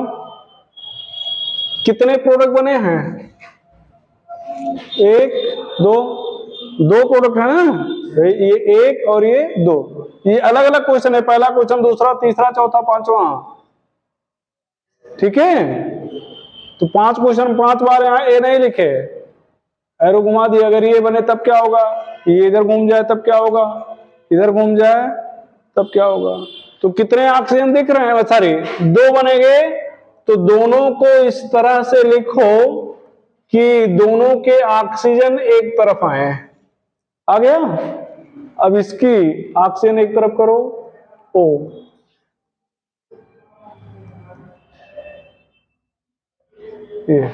कितने प्रोडक्ट बने हैं, 1 2 2 प्रोडक्ट है ना, ये 1 और ये 2, ये अलग अलग क्वेश्चन है, पहला क्वेश्चन, दूसरा, तीसरा, चौथा, पांचवा, ठीक है, तो 5 क्वेश्चन 5 बार यहाँ ए नहीं लिखे, एरो घुमा दिया, अगर ये बने तब क्या होगा, ये इधर घूम जाए तब क्या होगा, इधर घूम जाए तब क्या होगा, तो कितने ऑक्सीजन दिख रहे हैं, सॉरी 2 बनेंगे, तो दोनों को इस तरह से लिखो कि दोनों के ऑक्सीजन एक तरफ आए, आ गया, अब इसकी ऑक्सीजन एक तरफ करो O, ये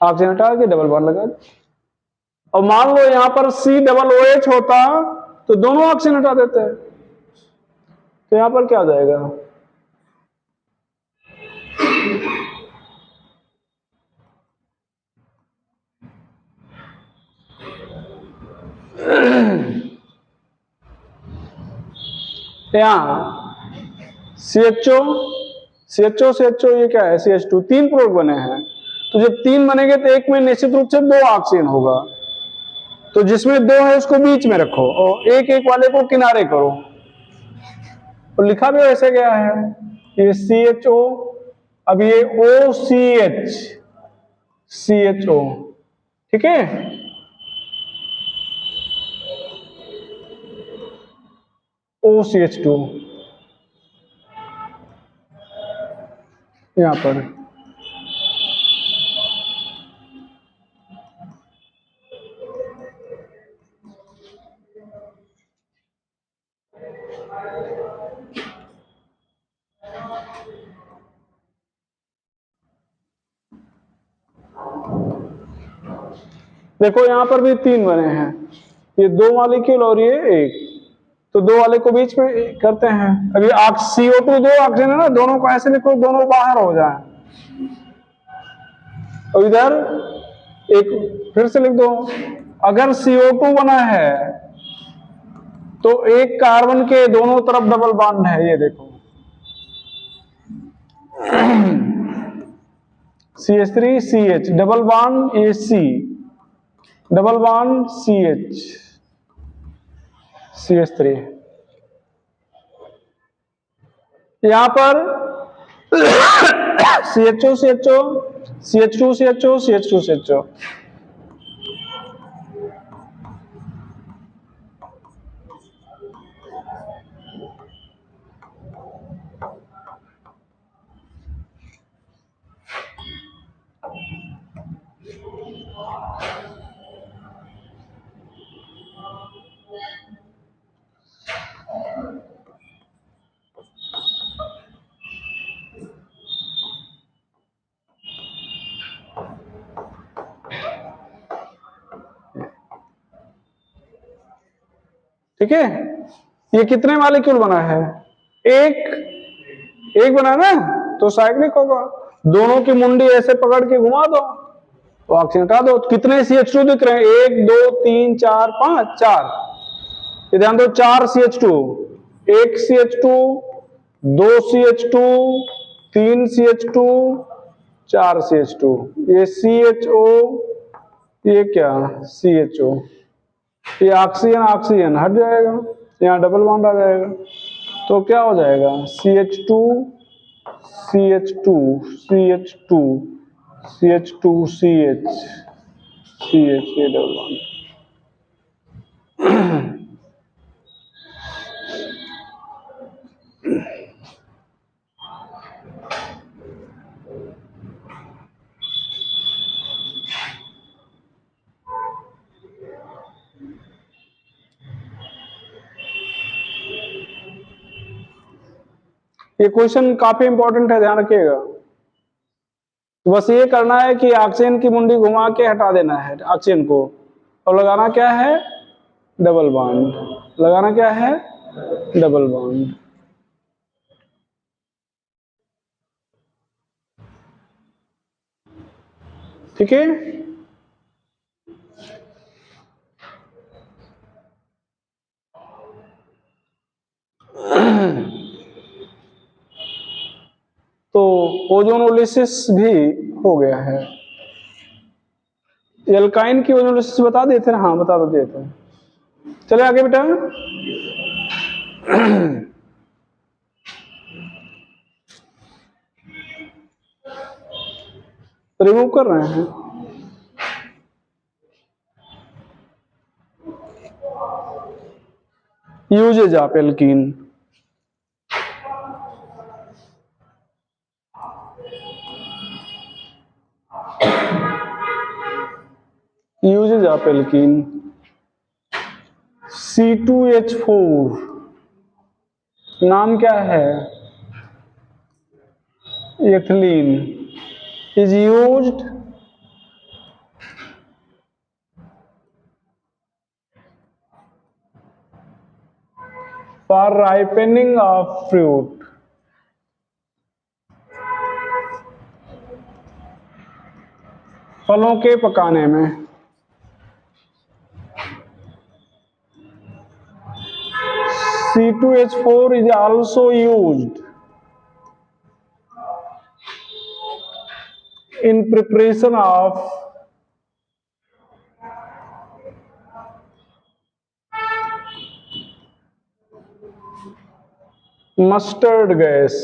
ऑक्सीजन हटा के डबल बॉन्ड लगा, और मान लो यहां पर COOH होता तो दोनों ऑक्सीजन हटा देते हैं, तो यहां पर क्या आ जाएगा यहाँ CHO CHO CHO ये क्या है CH2, 3 प्रोडक्ट बने हैं। तो जब 3 बनेंगे तो एक में निश्चित रूप से 2 ऑक्सीजन होगा, तो जिसमें 2 है उसको बीच में रखो और एक एक वाले को किनारे करो। तो लिखा भी वैसे गया है, ये CHO, अब ये OCH CHO, ठीक है। OCH2 यहां पर देखो यहां पर भी 3 बने हैं, ये 2 मॉलिक्यूल और ये 1, तो 2 वाले को बीच में करते हैं। अभी CO2 2 ऑक्सीजन है ना, दोनों को ऐसे लिखो दोनों बाहर हो जाए। और इधर एक फिर से लिख दो, अगर CO2 बना है तो एक कार्बन के दोनों तरफ डबल बॉन्ड है, ये देखो CH3CH डबल बॉन्ड, ये C double bond CH CH3, यहां पर CHO CHO CH2 CHO CH2 CHO। ठीक है, ये कितने मॉलिक्यूल बना है, एक बना ना, तो साइक्लिक होगा। दोनों की मुंडी ऐसे पकड़ के घुमा दो तो ऑक्सीजन हटा दो, कितने CH2 दिख रहे हैं, 1 2 3 4 5, 4, ये ध्यान दो 4 CH2, 1 CH2, 2 CH2, 3 CH2, 4 CH2, ये CHO, ये क्या CHO, ये ऑक्सीजन ऑक्सीजन हट जाएगा, यहाँ डबल बॉन्ड आ जाएगा, तो क्या हो जाएगा CH2 CH2 CH2 CH2 CH CH, ये डबल बॉन्ड। ये क्वेश्चन काफी इंपॉर्टेंट है, ध्यान रखिएगा। बस ये करना है कि ऑक्सीजन की मुंडी घुमा के हटा देना है ऑक्सीजन को, और लगाना क्या है डबल बॉन्ड, लगाना क्या है डबल बॉन्ड। ठीक है, तो ओजोनोलिसिस भी हो गया है। एल्काइन की ओजोनोलिसिस बता दिए थे ना, हाँ बता दिए थे। चले आगे बेटा, रिमूव कर रहे हैं। Usages of alkene, usages of alkene, C2H4 नाम क्या है, ethylene, is used for ripening of fruit, फलों के पकाने में। C2H4 is also used in preparation of mustard gas.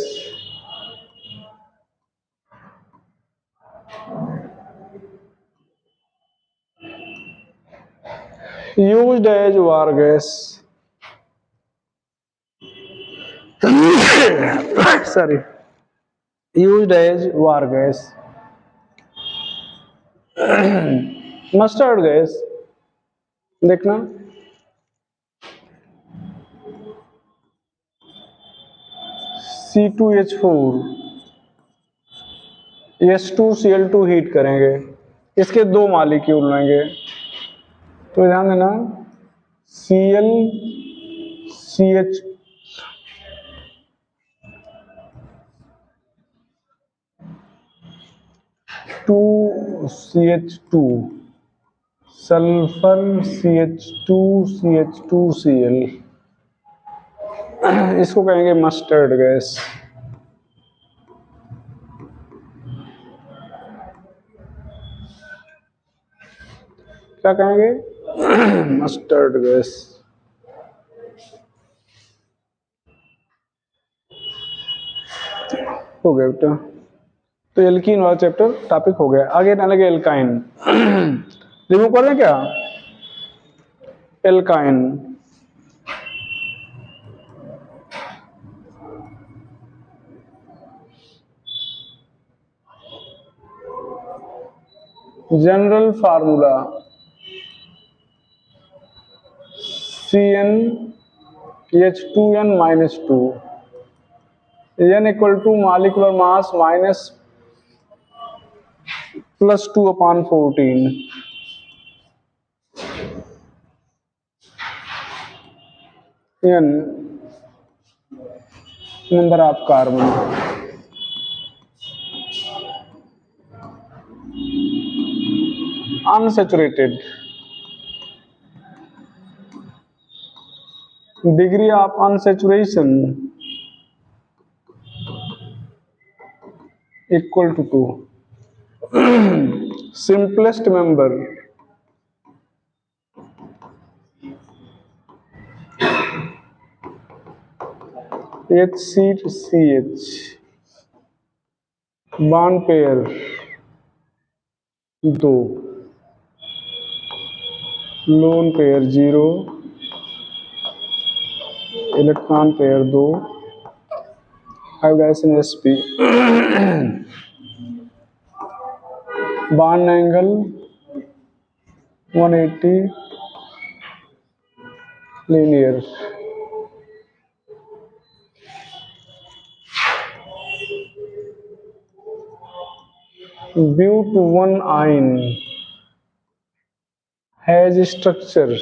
Used as war gas. Sorry. Used as war gas. Mustard gas देखना, C2H4 H2Cl2 heat करेंगे, इसके दो मॉलिक्यूल लेंगे, तो ध्यान देना Cl CH to CH2 sulphur CH2CH2Cl, इसको कहेंगे मस्टर्ड गैस। क्या कहेंगे? Mustard gas. हो गया बेटा, तो एल्कीन वाला चैप्टर टॉपिक हो गया। आगे आने लगे एल्काइन। रिमूव कर दें क्या? Alkyne general formula CnH2n-2, n equal to molecular mass minus +2/14, n number of carbon. Unsaturated degree of unsaturation equal to 2। Simplest member HCCH, bond pair 2, lone pair 0, electron pair 2, hybridisation sp, bond angle 180 linear. But1 has structure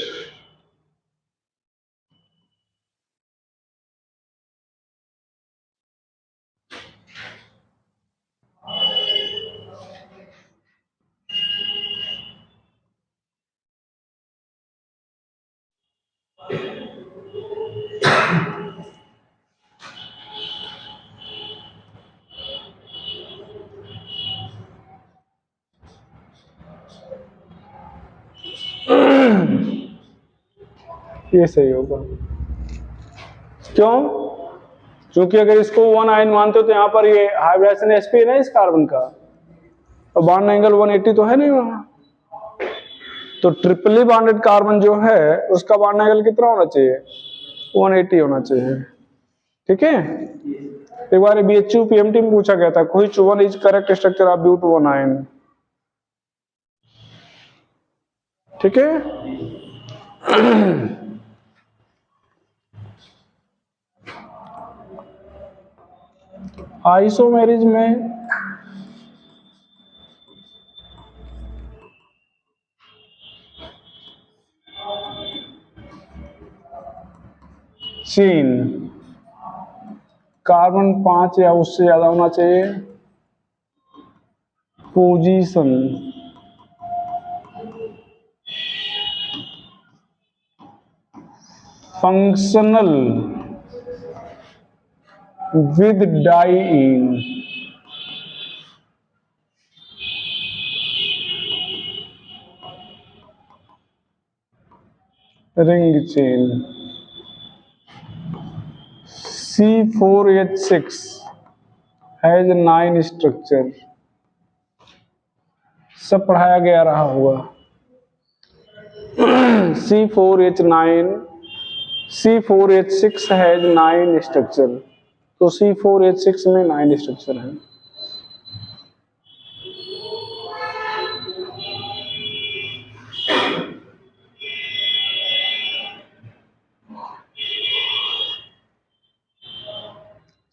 ये सही होगा। क्यों? क्योंकि अगर इसको 1 ion मानते हो तो यहाँ पर ये हाइब्रिडाइजेशन sp है ना इस कार्बन का, और बॉन्ड एंगल 180 तो है नहीं वहां, तो ट्रिपली बॉन्डेड कार्बन जो है उसका बॉन्ड एंगल कितना होना चाहिए? 180 होना चाहिए। ठीक है, एक बार BHU PMT में पूछा गया था, which one is correct structure of But1 ion. ठीक है, आइसोमेरिज में चेन कार्बन 5 या उससे ज्यादा होना चाहिए। Position functional with diene, ring chain. C4H6 has 9 structure, सब पढ़ाया गया रहा होगा। C4H6 हैज 9 स्ट्रक्चर, तो C4H6 में 9 स्ट्रक्चर है।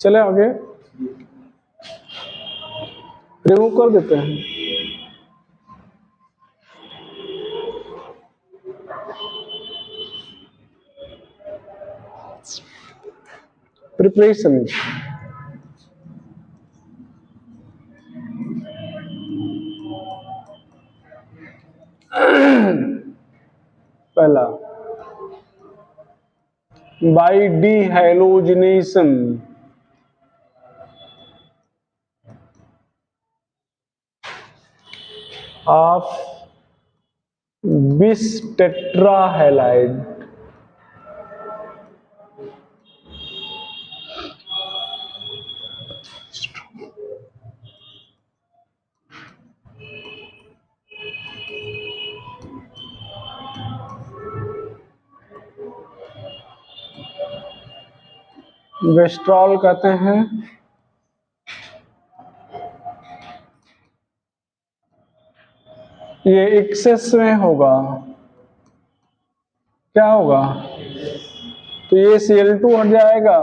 चले आगे, रिमूव कर देते हैं। प्रिपरेशन, पहला बाई डिहैलोजिनेशन ऑफ बिस टेट्राहैलाइड, वेस्ट्रॉल कहते हैं। ये एक्सेस में होगा, क्या होगा, तो ये Cl2 हट जाएगा,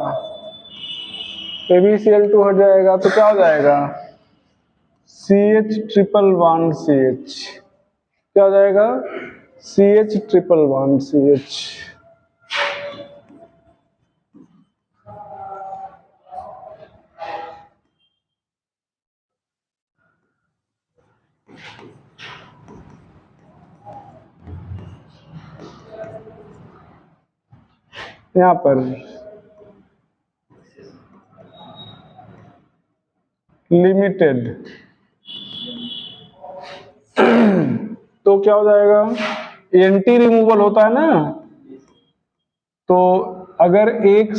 ये भी Cl2 हट जाएगा, तो क्या हो जाएगा, CH ट्रिपल बॉन्ड CH, क्या हो जाएगा, CH ट्रिपल बॉन्ड CH। यहां पर लिमिटेड, तो क्या हो जाएगा, एंटी रिमूवल होता है ना, तो अगर एक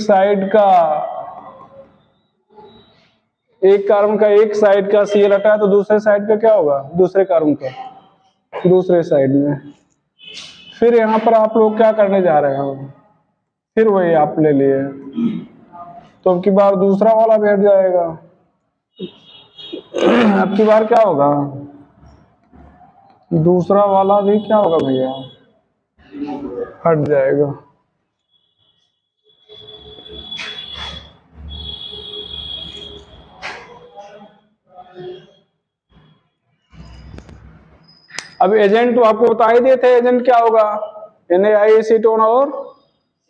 कार्बन का एक साइड का Cl हटा है तो दूसरे साइड का क्या होगा, दूसरे कार्बन का दूसरे साइड में। फिर यहाँ पर आप लोग क्या करने जा रहे हो, फिर वही आप ले लिए, तो अब की बार दूसरा वाला भी हट जाएगा। अब की बार क्या होगा, दूसरा वाला भी क्या होगा भैया, हट जाएगा। अब एजेंट तो आपको बता ही देते, एजेंट क्या होगा, NaI एसीटोन और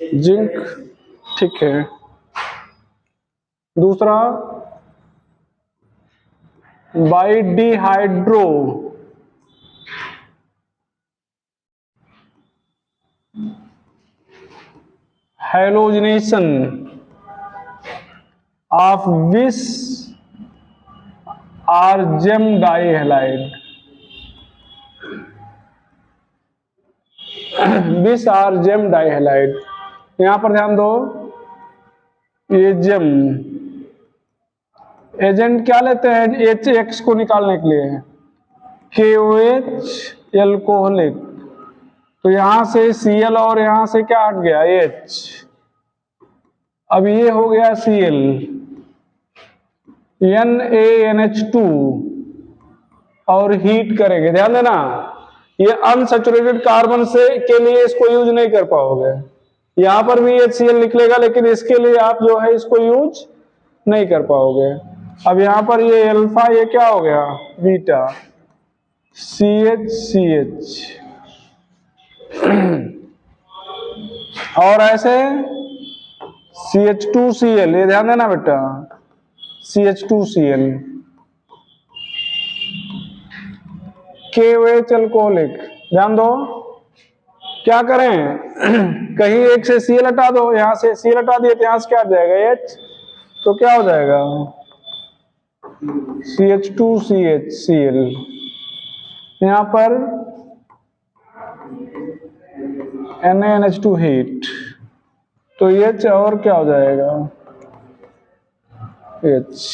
जिंक, ठीक है। दूसरा बाई डिहाइड्रो हैलोजिनेशन ऑफ विस आर्जेम डाइहैलाइड, विस आर्जेम डाइहैलाइड। यहां पर ध्यान दो, ये जेम एजेंट क्या लेते हैं, HX को निकालने के लिए, KOH एल्कोहलिक, तो यहां से Cl और यहां से क्या हट गया, H। अब ये हो गया Cl, NaNH2 और हीट करेंगे, ध्यान देना, ये अनसैचुरेटेड कार्बन से के लिए इसको यूज नहीं कर पाओगे, यहां पर भी HCl निकलेगा, लेकिन इसके लिए आप जो है इसको यूज नहीं कर पाओगे। अब यहां पर ये अल्फा, ये क्या हो गया, बीटा, CH और ऐसे CH2Cl, ये ध्यान देना बेटा, CH2Cl, KOH अल्कोहलिक, ध्यान दो, क्या करें, कहीं एक से Cl हटा दो, यहां से Cl हटा दिए तो यहां से क्या आ जाएगा, H, तो तो क्या हो जाएगा, CH2CHCl, यहाँ पर NaNH2 हीट, तो H और क्या हो जाएगा, H।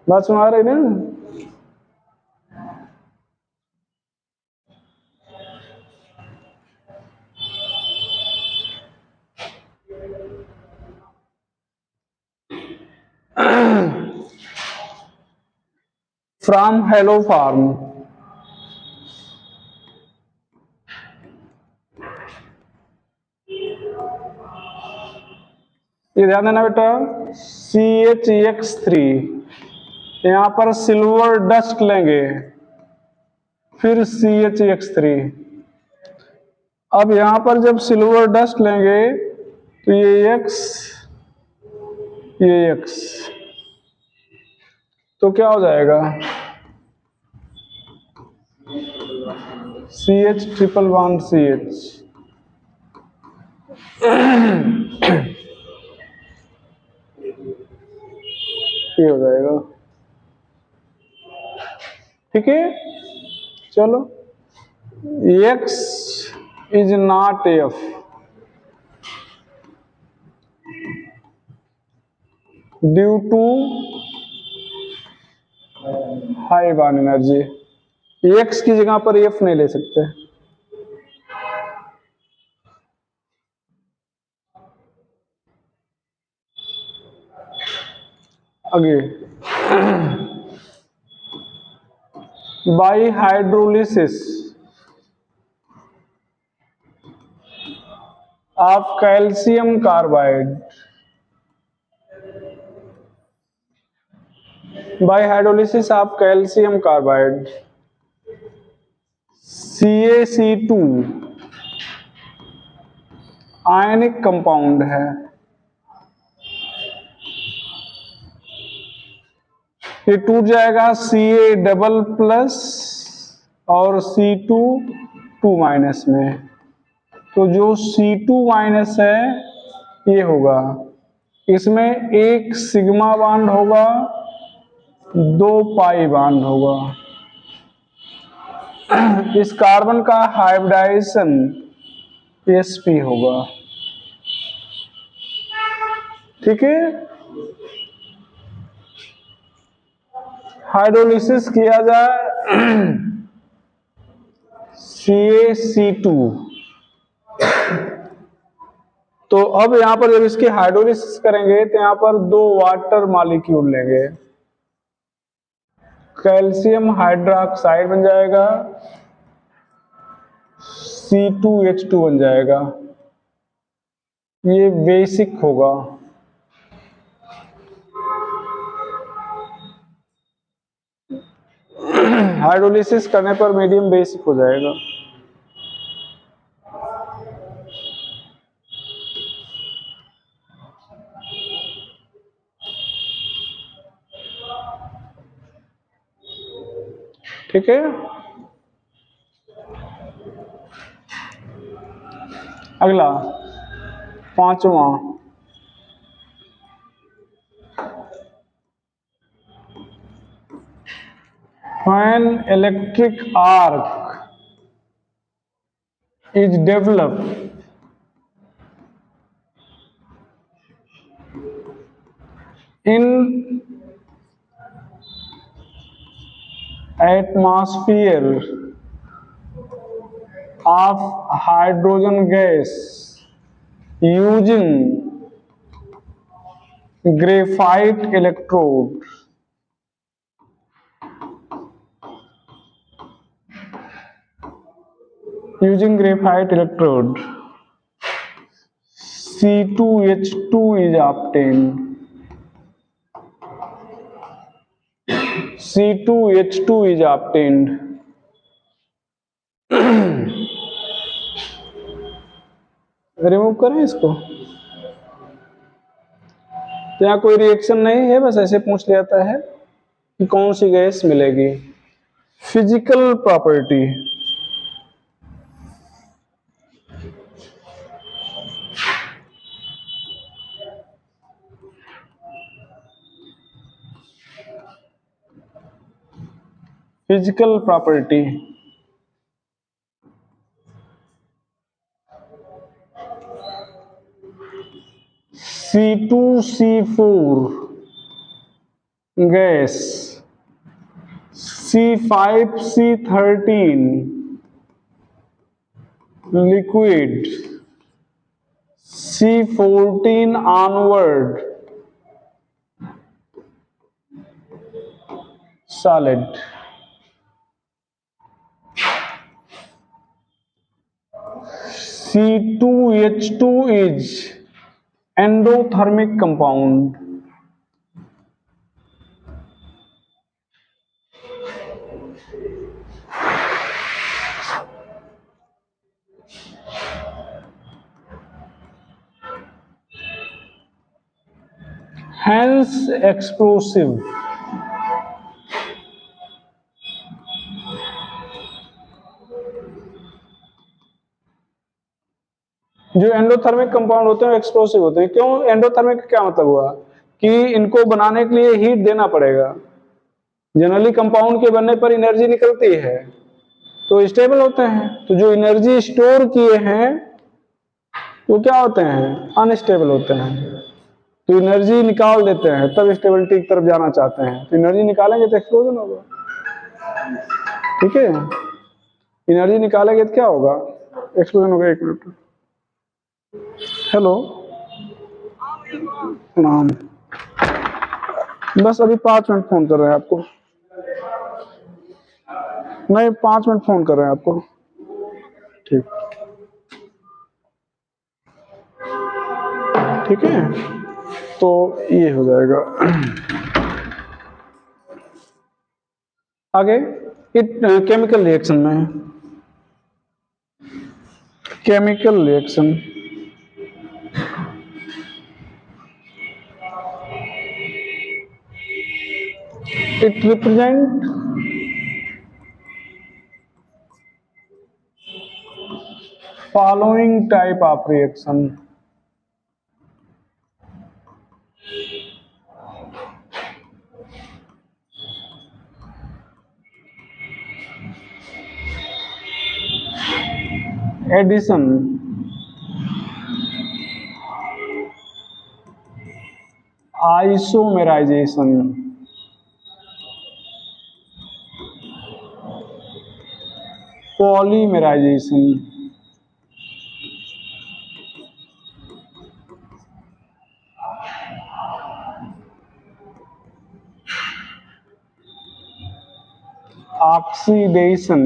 बात सुना रही ना? फ्रॉम हेलो फार्म, ये ध्यान देना बेटा, CHEX3, यहां पर सिल्वर डस्ट लेंगे, फिर CHEX3। अब यहां पर जब सिल्वर डस्ट लेंगे तो ये X, ये X, तो क्या हो जाएगा, CH ट्रिपल बॉन्ड CH। ये हो जाएगा, ठीक है। चलो, X is not F due to high bond energy, X की जगह पर F नहीं ले सकते। आगे, by hydrolysis of calcium carbide, by hydrolysis of calcium carbide, CaC2 ionic compound है, ये टूट जाएगा Ca डबल प्लस और C2 2 माइनस में, तो जो C2 माइनस है ये होगा, इसमें एक सिग्मा बॉन्ड होगा, 2 पाई बॉन्ड होगा। इस कार्बन का हाइब्रिडाइजेशन sp होगा, ठीक है। हाइड्रोलिसिस किया जाए CaC2, तो अब यहां पर जब इसकी हाइड्रोलिसिस करेंगे तो यहां पर 2 वाटर मॉलिक्यूल लेंगे, कैल्शियम हाइड्रोक्साइड बन जाएगा, C2H2 बन जाएगा, ये बेसिक होगा। हाइड्रोलिसिस करने पर मीडियम बेसिक हो जाएगा। ठीक है, अगला 5वां, when electric arc is developed in atmosphere of hydrogen gas using graphite electrode, C2H2 is obtained, C2H2 is obtained। Remove करें इसको, यहाँ कोई रिएक्शन नहीं है, बस ऐसे पूछ लेता है कि कौन सी गैस मिलेगी। Physical property, physical property. C2C4 gas, C5C13 liquid, C14 onward solid. C2H2 is endothermic compound। Hence explosive। जो एंडोथर्मिक कंपाउंड होते हैं एक्सप्लोसिव होते हैं। क्यों एंडोथर्मिक, क्या मतलब हुआ कि इनको बनाने के लिए हीट देना पड़ेगा। जनरली कंपाउंड के बनने पर एनर्जी निकलती है तो स्टेबल होते हैं, तो जो एनर्जी स्टोर किए हैं वो क्या होते हैं, अनस्टेबल होते हैं। तो एनर्जी निकाल देते हैं तब स्टेबिलिटी की तरफ जाना चाहते हैं, तो एनर्जी निकालेंगे तो एक्सप्लोजन होगा। ठीक है, एनर्जी निकालेंगे तो क्या होगा, एक्सप्लोजन होगा। एक मिनट, हेलो प्रणाम, बस अभी 5 मिनट फोन कर रहे हैं आपको, नहीं 5 मिनट फोन कर रहे हैं आपको। ठीक, ठीक है, तो ये हो जाएगा। आगे केमिकल रिएक्शन में, chemical reaction it represent following type of reaction। Addition, isomerisation, polymerisation, oxidation,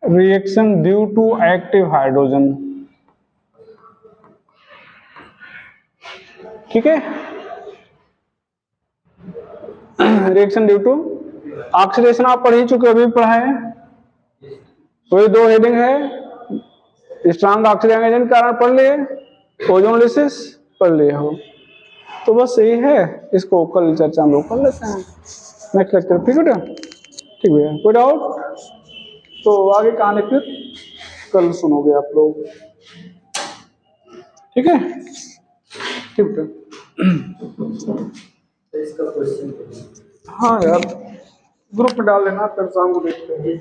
reaction due to active hydrogen. ठीक है, रिएक्शन ड्यू टू ऑक्सीडेशन आप पढ़ ही चुके, अभी पढ़ा है। वही 2 हेडिंग है, स्ट्रॉन्ग ऑक्सीडाइजिंग एजेंट कारण पढ़ लिए, ओजोनोलिसिस पढ़ लिए हो, तो बस यही है। इसको कल चर्चा हम लोग कर लेते हैं नेक्स्ट लेक्चर। ठीक है, ठीक भैया, कोई डाउट तो आगे कहानी फिर कल सुनोगे आप लोग। ठीक है, ठीक है। इसका क्वेश्चन, हाँ यार, ग्रुप में डाल देना, फिर शाम को देखते हैं।